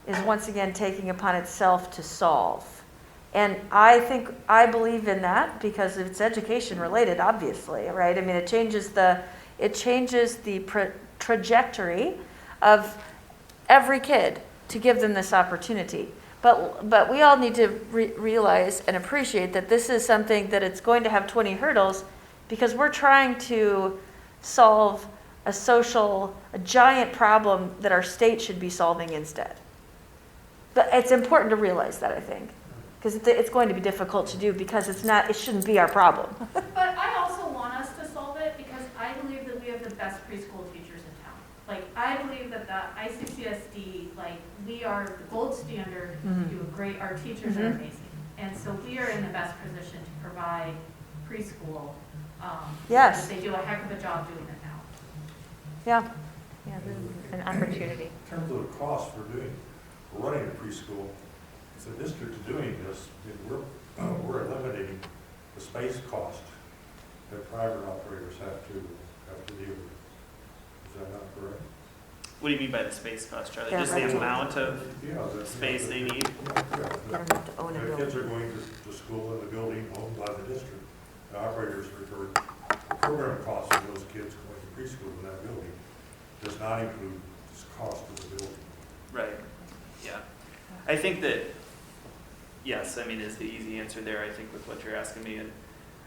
is once again taking upon itself to solve. And I believe in that because it's education related, obviously, right? I mean, it changes the trajectory of every kid to give them this opportunity. But we all need to realize and appreciate that this is something that it's going to have 20 hurdles, because we're trying to solve a giant problem that our state should be solving instead. But it's important to realize that, I think, because it's going to be difficult to do, because it shouldn't be our problem. But I also want us to solve it, because I believe that we have the best preschool teachers like, I believe that the ICCSD, like, we are the gold standard, we Mhm. do a great, our teachers are amazing. And so we are in the best position to provide preschool. Yes. because They do a heck of a job doing it now. Yeah, Yeah, this is an opportunity. In terms of the cost for running a preschool, if the district is doing this, then we're eliminating the space cost that private operators have to deal with. Is that not correct? What do you mean by the space cost, Charlie? Yeah, Just the right. amount of Yeah. space they need? you don't have to own a The kids building. are going to school in the building owned by the district. The operators refer, the program cost of those kids going to preschool in that building does not include this cost of the building. Right, yeah. I think that, yes, I mean, is the easy answer there, I think, with what you're asking me. And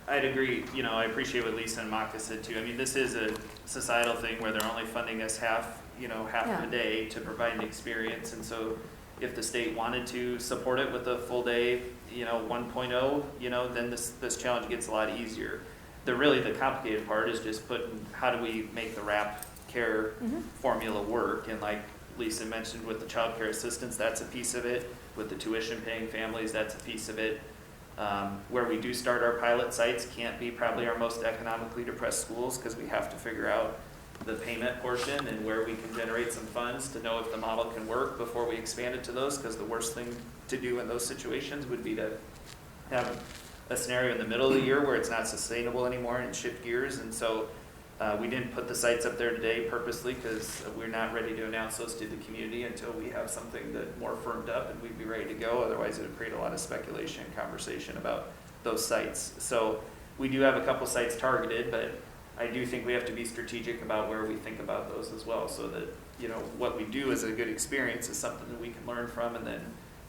I'd agree, you know, I appreciate what Lisa and Maka said too. I mean, this is a societal thing where they're only funding us half Yeah. a day to provide an experience. And so if the state wanted to support it with a full day, 1.0, then this challenge gets a lot easier. The complicated part is just how do we make the wrap care Mhm. formula work? And like Lisa mentioned with the child care assistance, that's a piece of it. With the tuition paying families, that's a piece of it. Where we do start our pilot sites can't be probably our most economically depressed schools because we have to figure out the payment portion and where we can generate some funds to know if the model can work before we expand it to those, because the worst thing to do in those situations would be to have a scenario in the middle of the year where it's not sustainable anymore and shift gears. And so we didn't put the sites up there today purposely because we're not ready to announce those to the community until we have something that more firmed up and we'd be ready to go. Otherwise, it would create a lot of speculation and conversation about those sites. So we do have a couple sites targeted, but I do think we have to be strategic about where we think about those as well, so that, what we do as a good experience is something that we can learn from and then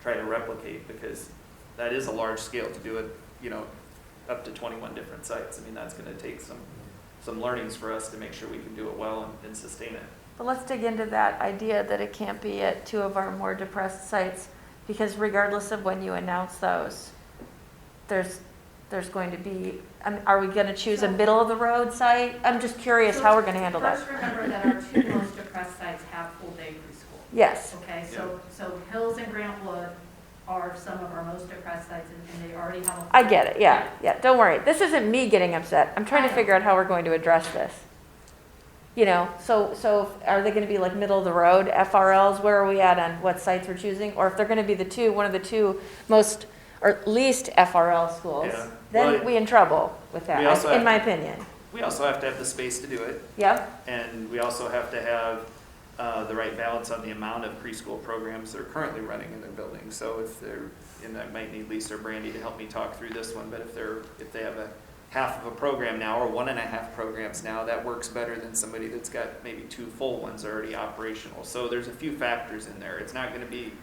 try to replicate, because that is a large scale to do it, up to 21 different sites. I mean, that's gonna take some learnings for us to make sure we can do it well and sustain it. But let's dig into that idea that it can't be at two of our more depressed sites, because regardless of when you announce those, there's going to be, are we gonna choose a middle of the road site? I'm just curious how we're gonna handle that. First, remember that our two most depressed sites have full-day preschool. Yes, Okay, so Hills and Grant Wood are some of our most depressed sites, and they already have a. I get it, yeah, don't worry. This isn't me getting upset. I'm trying to figure out how we're going to address this. So are they gonna be like middle of the road FRLs? Where are we at on what sites we're choosing? Or if they're gonna be one of the two most, or least FRL schools, Yeah. then Well, we in trouble with we also that, in have my to- opinion. We also have to have the space to do it. Yep, And we also have to have the right balance on the amount of preschool programs that are currently running in their building. So and I might need Lisa or Brandy to help me talk through this one, but if they have a half of a program now or 1.5 programs now, that works better than somebody that's got maybe 2 full ones already operational. So there's a few factors in there. It's not gonna be,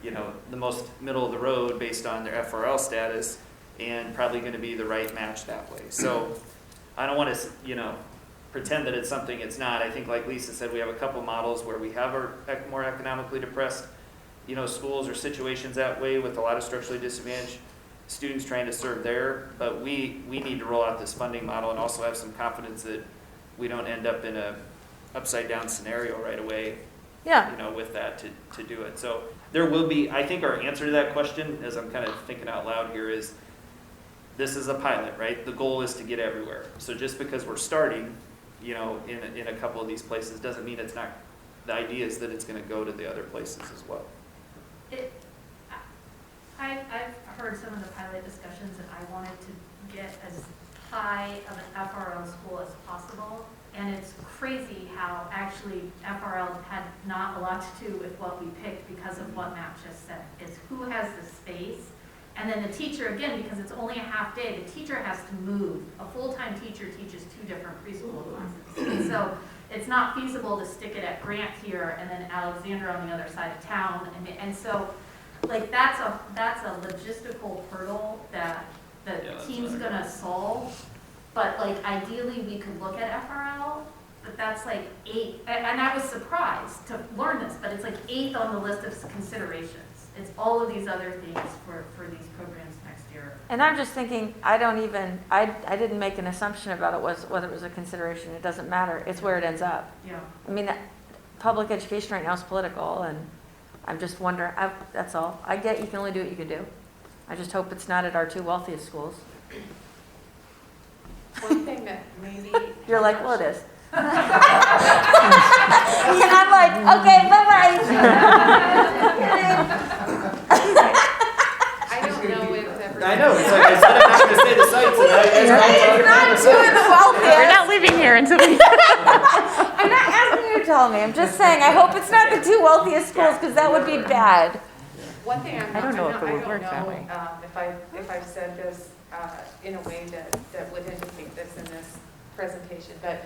the most middle of the road based on their FRL status, and probably gonna be the right match that way. So I don't want to, pretend that it's something it's not. I think, like Lisa said, we have a couple models where we have our more economically depressed, schools or situations that way with a lot of structurally disadvantaged students trying to serve there. But we need to roll out this funding model and also have some confidence that we don't end up in a upside down scenario right away, yeah, with that to do it. So there will be, I think our answer to that question, as I'm kind of thinking out loud here, is this is a pilot, right? The goal is to get everywhere. So just because we're starting, in a couple of these places doesn't mean it's not, the idea is that it's going to go to the other places as well. I've heard some of the pilot discussions, and I wanted to get as high of an FRL school as possible. And it's crazy how actually FRL had not a lot to do with what we picked because of what Matt just said. It's who has the space. And then the teacher, again, because it's only a half day, the teacher has to move. A full-time teacher teaches 2 different preschool classes. And so it's not feasible to stick it at Grant here and then Alexander on the other side of town. And so, like, that's a logistical hurdle that the that's team's what I gonna solve. But like, ideally, we could look at FRL, but that's like 8, and I was surprised to learn this, but it's like 8th on the list of considerations. It's all of these other things for these programs next year. and I'm just thinking, I didn't make an assumption about whether it was a consideration. It doesn't matter, it's where it ends up. Yeah. I mean, public education right now is political, and I'm just wondering, that's all. I get you can only do what you can do. I just hope it's not at our 2 wealthiest schools. One thing that maybe. You're like, well, it is. And I'm like, okay, bye-bye. I don't know if everybody. I know, it's like I said, I'm not gonna say the sites, and We're not leaving here until we. I'm not asking you to tell me. I'm just saying, I hope it's not the 2 wealthiest schools, because that would be bad. One thing I don't know if it would work that way. If I've said this in a way that would indicate this in this presentation, but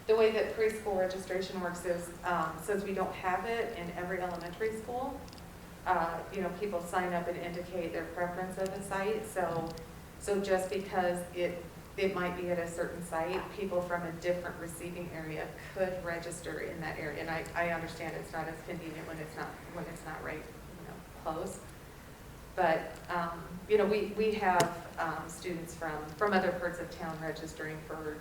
the way that preschool registration works is, since we don't have it in every elementary school, people sign up and indicate their preference of the site. So just because it might be at a certain site, people from a different receiving area could register in that area. And I understand it's not as convenient when it's not right, close. But we have students from other parts of town registering for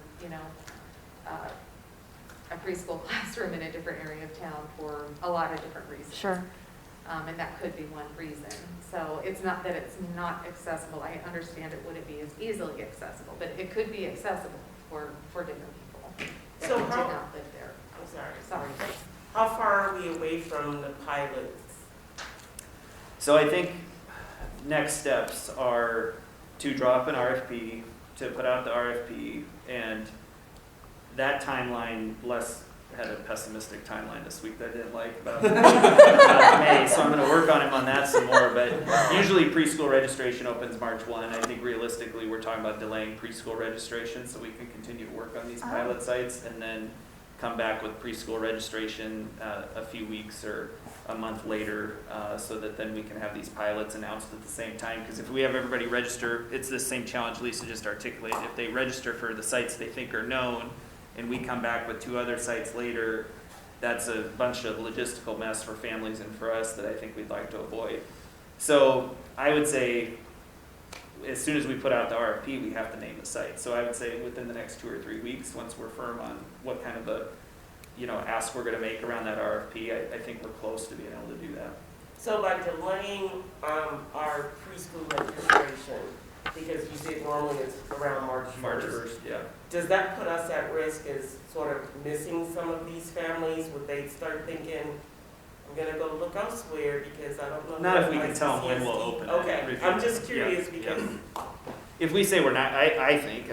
a preschool classroom in a different area of town for a lot of different reasons. Sure. And that could be one reason. So it's not that it's not accessible. I understand it wouldn't be as easily accessible, but it could be accessible for different people that So did how- not live there. I'm sorry. Sorry. How far are we away from the pilots? So I think next steps are to draw up an RFP, to put out the RFP, and that timeline, Les had a pessimistic timeline this week that I didn't like about May, so I'm going to work on him on that some more, but usually preschool registration opens March 1. I think realistically we're talking about delaying preschool registration so we can continue to work on these pilot sites and then come back with preschool registration a few weeks or a month later so that then we can have these pilots announced at the same time. Because if we have everybody register, it's the same challenge Lisa just articulated. If they register for the sites they think are known and we come back with 2 other sites later, that's a bunch of logistical mess for families and for us that I think we'd like to avoid. So I would say as soon as we put out the RFP, we have to name the site. So I would say within the next 2 or 3 weeks, once we're firm on what kind of a ask we're going to make around that RFP, I think we're close to being able to do that. So by delaying our preschool registration, because you said normally it's around March 1st. March 1st, yeah. Does that put us at risk as sort of missing some of these families? Would they start thinking, I'm going to go look elsewhere because I don't know? Not if we can tell them when we'll open it. Okay, I'm just curious because... If we say we're not, I think,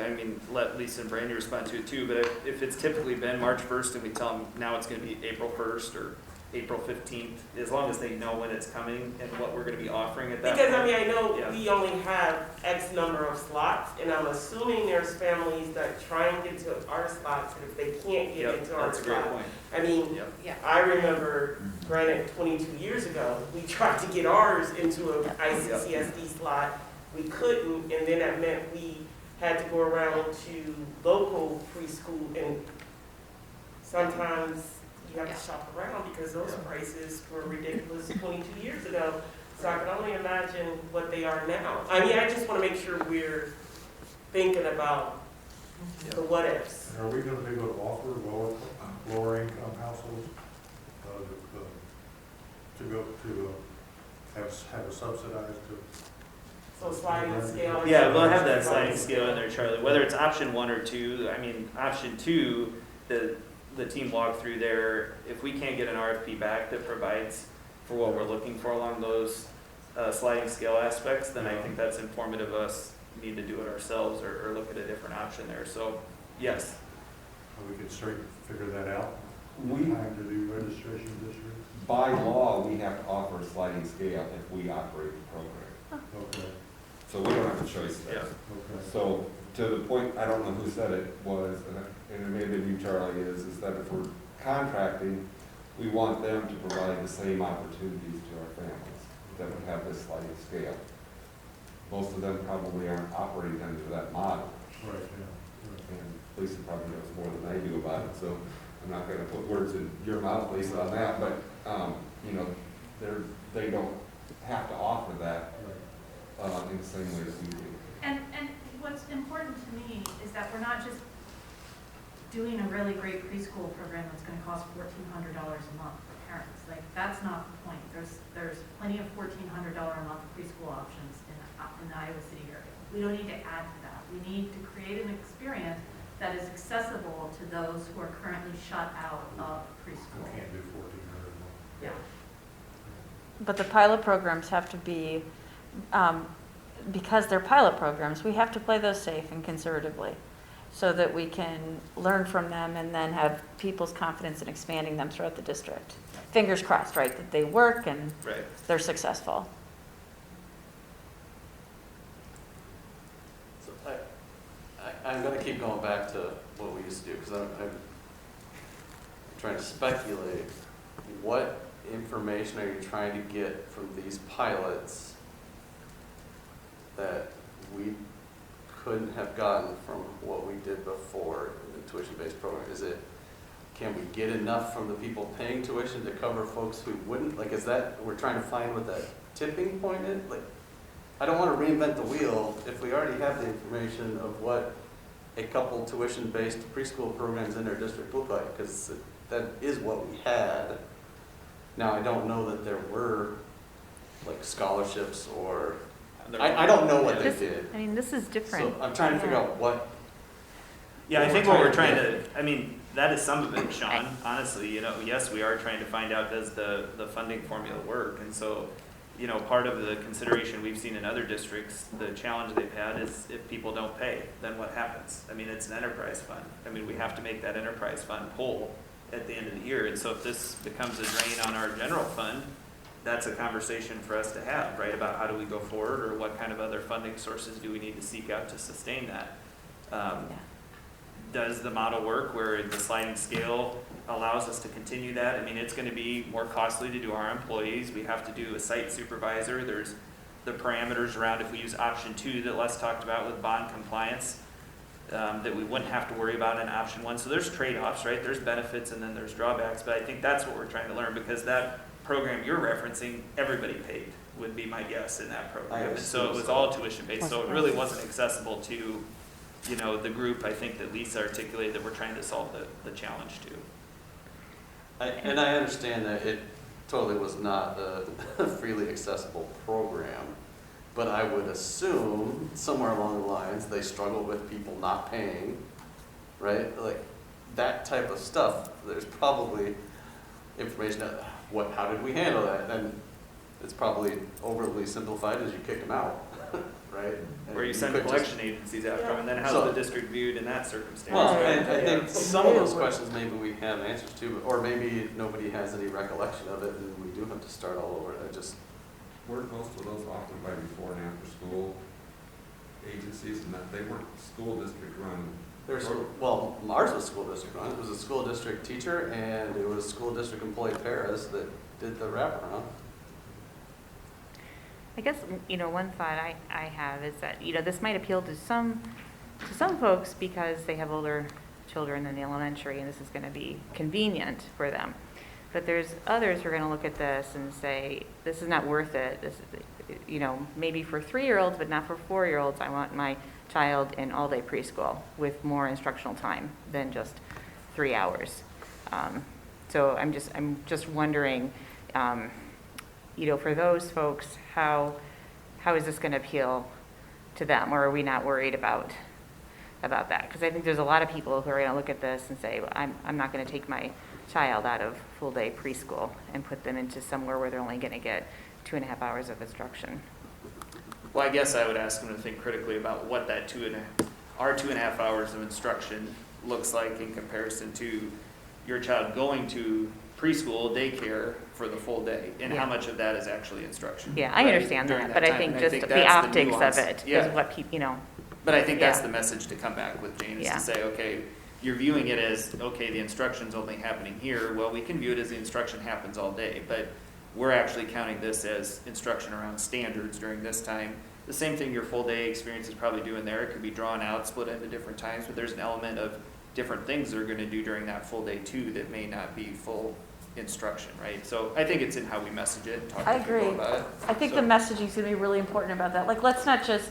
let Lisa and Brandy respond to it too, but if it's typically been March 1st and we tell them now it's going to be April 1st or April 15th, as long as they know when it's coming and what we're going to be offering at that Because point. I know we only have X number of slots, and I'm assuming there's families that try and get to our slots, and if they can't get into our That's a great slot. point. I mean, Yeah. I remember, granted, 22 years ago, we tried to get ours into an ICCSD slot. We couldn't, and then that meant we had to go around to local preschool, and sometimes you have to shop around because those prices were ridiculous 22 years ago. So I can only imagine what they are now. I mean, I just want to make sure we're thinking about the what ifs. And are we going to be able to offer lower income households to go to have a subsidized So sliding scale. Yeah, we'll have that sliding scale in there, Charlie. Whether it's option 1 or 2, option 2, the team walked through there. If we can't get an RFP back that provides for what we're looking for along those sliding scale aspects, then I think that's informative of us need to do it ourselves or look at a different option there. So, yes. we could figure that out? We- Time to do registration this year? By law, we have to offer a sliding scale if we operate the program. Okay, So we don't have a choice there. okay. So to the point, I don't know who said it was, and it may have been you, Charlie, is that if we're contracting, we want them to provide the same opportunities to our families that would have this sliding scale. Most of them probably aren't operating under that model. Right, yeah. And Lisa probably knows more than I do about it, so I'm not going to put words in your mouth, Lisa, on that. But they don't have to offer that in the same way that we do. And what's important to me is that we're not just doing a really great preschool program that's gonna cost $1,400 a month for parents. Like, that's not the point. There's plenty of $1,400 a month preschool options in the Iowa City area. We don't need to add to that. We need to create an experience that is accessible to those who are currently shut out of You preschool. can't do 1,400 a month. Yeah. But the pilot programs have to be, because they're pilot programs, we have to play those safe and conservatively so that we can learn from them and then have people's confidence in expanding them throughout the district. Fingers crossed, right, that they work and Right. they're successful. So I'm gonna keep going back to what we used to do, because I'm trying to speculate. What information are you trying to get from these pilots that we couldn't have gotten from what we did before in the tuition-based program? Is it, can we get enough from the people paying tuition to cover folks who wouldn't? Like, is that, we're trying to find what that tipping point is? Like, I don't want to reinvent the wheel if we already have the information of what a couple tuition-based preschool programs in our district look like, because that is what we had. Now, I don't know that there were like scholarships or, I don't know what they This- did. I mean, this is different. So I'm trying to figure out what. Yeah, I what think we're what we're trying trying to to, I mean, that is some of it, Sean, honestly, yes, we are trying to find out, does the funding formula work? And so, part of the consideration we've seen in other districts, the challenge they've had is if people don't pay, then what happens? I mean, it's an enterprise fund. I mean, we have to make that enterprise fund whole at the end of the year. And so if this becomes a drain on our general fund, that's a conversation for us to have, right? About how do we go forward, or what kind of other funding sources do we need to seek out to sustain that? Does the model work where the sliding scale allows us to continue that? I mean, it's going to be more costly to do our employees. We have to do a site supervisor. There's the parameters around if we use option 2 that Les talked about with bond compliance, that we wouldn't have to worry about in option 1. So there's trade-offs, right? There's benefits and then there's drawbacks. But I think that's what we're trying to learn, because that program you're referencing, everybody paid, would be my guess in that program. And so it was all tuition-based. So it really wasn't accessible to the group, I think, that Lisa articulated that we're trying to solve the challenge to. And I understand that it totally was not a freely accessible program, but I would assume somewhere along the lines they struggle with people not paying, right? Like that type of stuff. There's probably information that how did we handle that? And it's probably overly simplified as you kick them out, right? And Where you send could collection agencies after them, and then how's So- the district viewed in that circumstance? Well, right? and I think some of those questions maybe we have answers to, or maybe nobody has any recollection of it, and we do have to start all over. Weren't most of those offered by before and after school agencies, and that they weren't school district run? Well, ours was school district run. It was a school district teacher, and it was school district employee paras that did the wraparound. I guess, one thought I have is that, this might appeal to some folks because they have older children in the elementary and this is going to be convenient for them. But there's others who are going to look at this and say, this is not worth it. This is, maybe for 3-year-olds, but not for 4-year-olds. I want my child in all-day preschool with more instructional time than just 3 hours. So I'm just wondering, for those folks, how is this going to appeal to them, or are we not worried about that? Because I think there's a lot of people who are going to look at this and say, well, I'm not going to take my child out of full-day preschool and put them into somewhere where they're only going to get 2.5 hours of instruction. Well, I guess I would ask them to think critically about what that 2.5 hours of instruction looks like in comparison to your child going to preschool, daycare for the full day, and how much of that is actually instruction. Yeah, I right, understand during that, but I time. think And just the that's optics nuance. of it Yeah. is what people, But I think that's Yeah. the message to come back with, Jane, is Yeah. to say, okay, you're viewing it as, okay, the instruction's only happening here. Well, we can view it as the instruction happens all day, but we're actually counting this as instruction around standards during this time. The same thing your full day experience is probably doing there. It could be drawn out, split into different times, but there's an element of different things they're going to do during that full day too that may not be full instruction, right? So I think it's in how we message it and talk I to people agree. about it. I think So- the messaging is going to be really important about that. Like, let's not just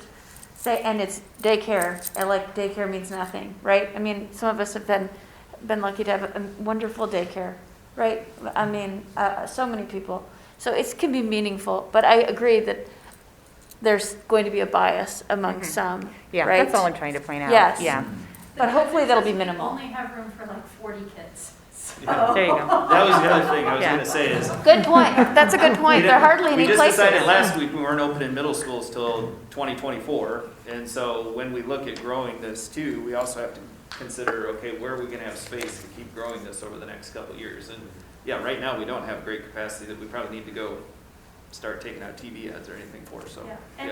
say, and it's daycare, and like daycare means nothing, right? I mean, some of us have been been lucky to have a wonderful daycare, right? I mean, so many people. So it can be meaningful, but I agree that there's going to be a bias among some, Yeah, right? that's all I'm trying to point out. Yes. Yeah, But hopefully that'll be We minimal. only have room for like 40 kids. there you go. That was the other thing I was Yeah. gonna say is, Good point. That's a good point. There are hardly we any just places. decided last week we weren't opening middle schools till 2024. And so when we look at growing this too, we also have to consider, okay, where are we gonna have space to keep growing this over the next couple of years? And yeah, right now we don't have great capacity that we probably need to go start taking out TV ads or anything for, so. Yeah, and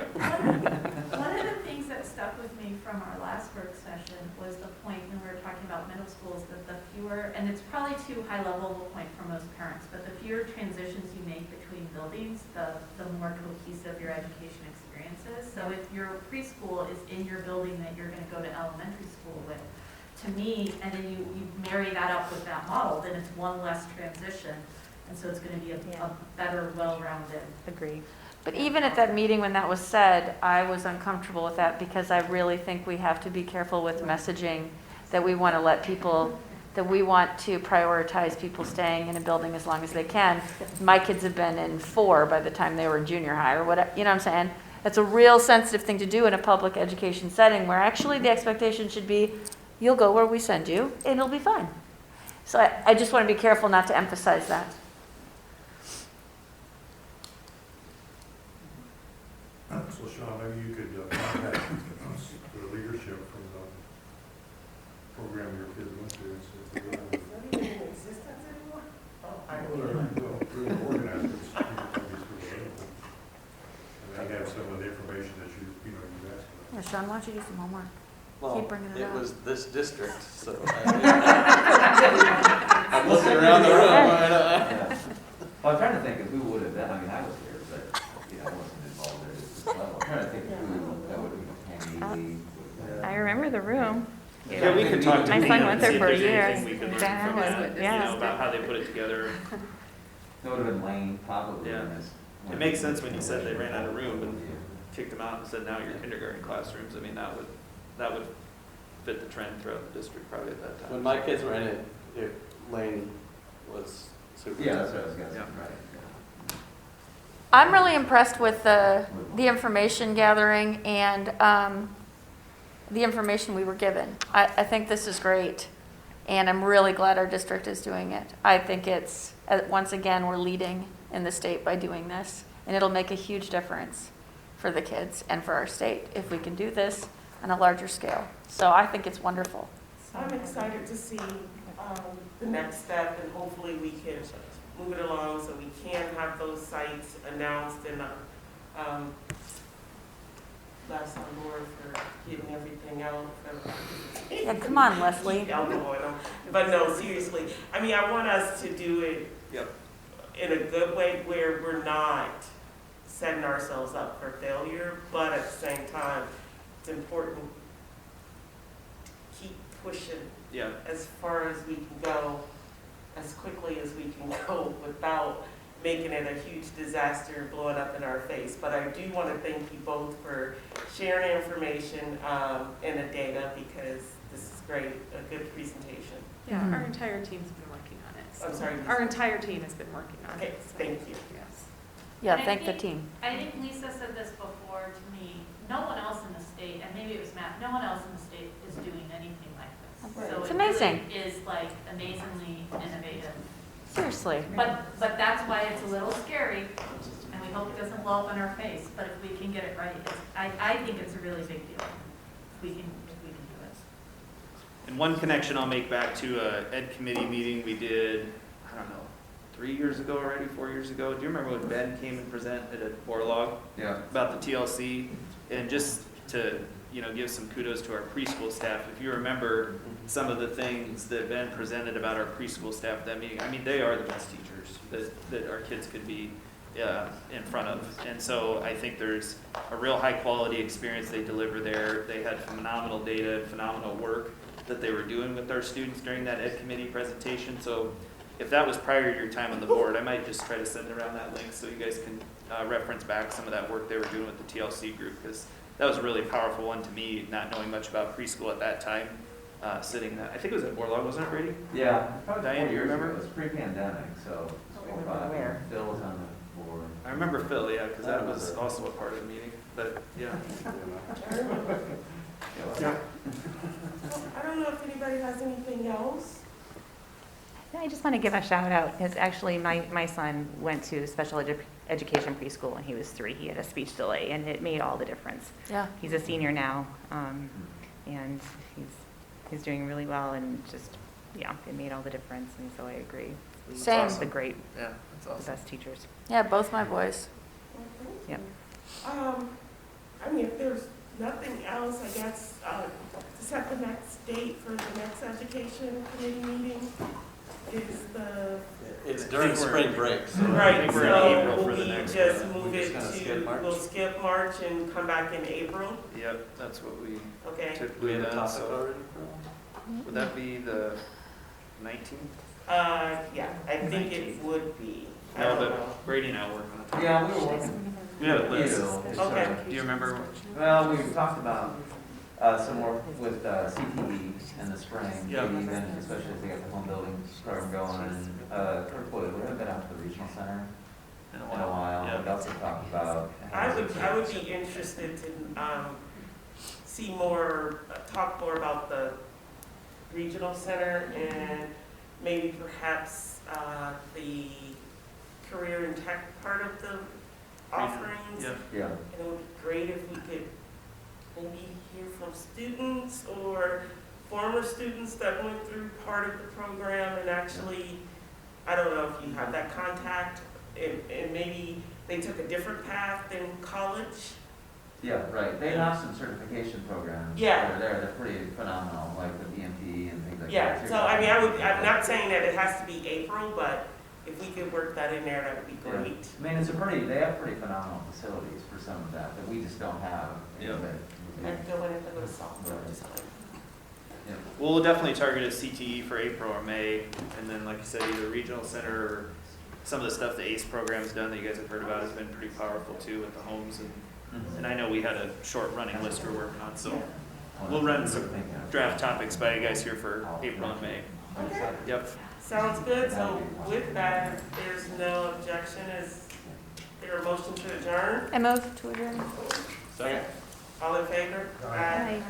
one of the things that stuck with me from our last work session was the point when we were talking about middle schools, that the fewer, and it's probably too high level of a point for most parents, but the fewer transitions you make between buildings, the more cohesive your education experience is. So if your preschool is in your building that you're gonna go to elementary school with, to me, and then you marry that up with that model, then it's one less transition. And so it's going to be a better, well-rounded. Agree. But even at that meeting when that was said, I was uncomfortable with that because I really think we have to be careful with messaging that we want to let people, that we want to prioritize people staying in a building as long as they can. My kids have been in 4 by the time they were in junior high or whatever, you know what I'm saying? It's a real sensitive thing to do in a public education setting where actually the expectation should be, you'll go where we send you and it'll be fine. So I just want to be careful not to emphasize that. So Sean, maybe you could contact the leadership from the program your kids went to and see if they're Does that even in existence anymore? Oh, I don't know. they're the organizers. And they have some of the information that you asked about. Yeah, Sean, why don't you do some homework? Well, Keep bringing it up. was this district, so. I'm looking around the room. Yeah. Well, I'm trying to think of who would have been, I mean, I was here, but, I wasn't involved there at this level. I'm trying to think of who that would have been, Candy. I remember the room. Yeah, we could talk to My Pam son and went see there if for a there's year. anything we could learn That from was that, what- you yeah. know, about how they put it together. It would have been Lane, probably. Yeah. It makes sense when you said they ran out of room and kicked them out and said, now you're kindergarten classrooms. I mean, that would fit the trend throughout the district probably at that time. When my kids were in it, Lane was super. Yeah, that's what I was gonna say, Yeah. right. I'm really impressed with the information gathering and the information we were given. I think this is great, and I'm really glad our district is doing it. I think it's, once again, we're leading in the state by doing this, and it'll make a huge difference for the kids and for our state if we can do this on a larger scale. So I think it's wonderful. I'm excited to see the next step, and hopefully we can move it along so we can have those sites announced and bless our Lord for getting everything out. Yeah, come on, Leslie. But no, seriously, I mean, I want us to do it Yep. in a good way where we're not setting ourselves up for failure, but at the same time, it's important to keep pushing Yeah. as far as we can go, as quickly as we can go without making it a huge disaster, blowing up in our face. But I do want to thank you both for sharing information and the data, because this is great, a good presentation. Yeah, Mhm. our entire team's been working on it. so- I'm sorry. Our entire team has been working on Okay, it. so, thank you. Yes. Yeah, And I thank the think- team. I think Lisa said this before to me, no one else in the state, and maybe it was Matt, no one else in the state is doing anything like this. Right. So It's it amazing. really is like amazingly innovative. Seriously. But that's why it's a little scary, and we hope it doesn't blow up in our face, but if we can get it right, I think it's a really big deal. If we can do it. And one connection I'll make back to a ed committee meeting we did, I don't know, 3 years ago already, 4 years ago. Do you remember when Ben came and presented at Borlaug Yeah. about the TLC? And just to, give some kudos to our preschool staff. If you remember some of the things that Ben presented about our preschool staff at that meeting, I mean, they are the best teachers that our kids could be in front of. And so I think there's a real high quality experience they deliver there. They had phenomenal data, phenomenal work that they were doing with our students during that ed committee presentation. So if that was prior to your time on the board, I might just try to send around that link so you guys can reference back some of that work they were doing with the TLC group, because that was a really powerful one to me, not knowing much about preschool at that time. sitting that, I think it was at Orlog, wasn't it, Brady? Yeah, probably Diane, 4 do you years ago. remember? It was pre-pandemic, so. I don't remember where. Phil was on the board. I remember Phil, yeah, because that was also a part of the meeting, but, yeah. Yeah. I don't know if anybody has anything else. I just want to give a shout out. It's actually, my son went to special education preschool when he was 3. He had a speech delay, and it made all the difference. Yeah. He's a senior now, and he's doing really well, and just, yeah, it made all the difference, and so I agree. Same. The great, Yeah, that's the awesome. best teachers. Yeah, both my boys. Yep. I mean, if there's nothing else, I guess, to set the next date for the next education committee meeting is the, It's during spring break, so. right, think we're in so April for will the we next just one. move We're it just gonna to, skip March? we'll skip March and come back in April, Yep, that's what we okay? Do we typically have a done, topic so, already? would that be the 19th? Yeah, I think it would be. I No, don't know. but Brady and I will work on it. Yeah, we were working. We have a with list. you. Okay. Do you remember? Well, we talked about some work with CTE in the spring, Yeah. maybe even especially as they get the home building program going. And Kirkwood, we haven't been out to the regional center In in a while. Yeah. We also talked about. I would be interested to, see more, talk more about the regional center and maybe perhaps, the career and tech part of the offerings. Yeah. Yeah. And it would be great if we could maybe hear from students or former students that went through part of the program and actually, I don't know if you have that contact, and maybe they took a different path than college. Yeah, right. They have some certification programs. Yeah. that are there. They're pretty phenomenal, like the BMP and things like that. Yeah, so I mean, I'm not saying that it has to be April, but if we could work that in there, that would be Yeah. great. I mean, they have pretty phenomenal facilities for some of that we just don't have. Yeah. And go in and do a software design. Yeah. Well, we'll definitely target a CTE for April or May, and then, like you said, either regional center or some of the stuff the ACE program's done that you guys have heard about has been pretty powerful too with the homes, and I know we had a short running list we're working on, so we'll run some draft topics by you guys here for April and May. Okay. Yep. Sounds good, so with that, if there's no objection, is there a motion to adjourn? I move to adjourn. Second. All in favor? Aye.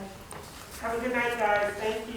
Have a good night, guys, thank you.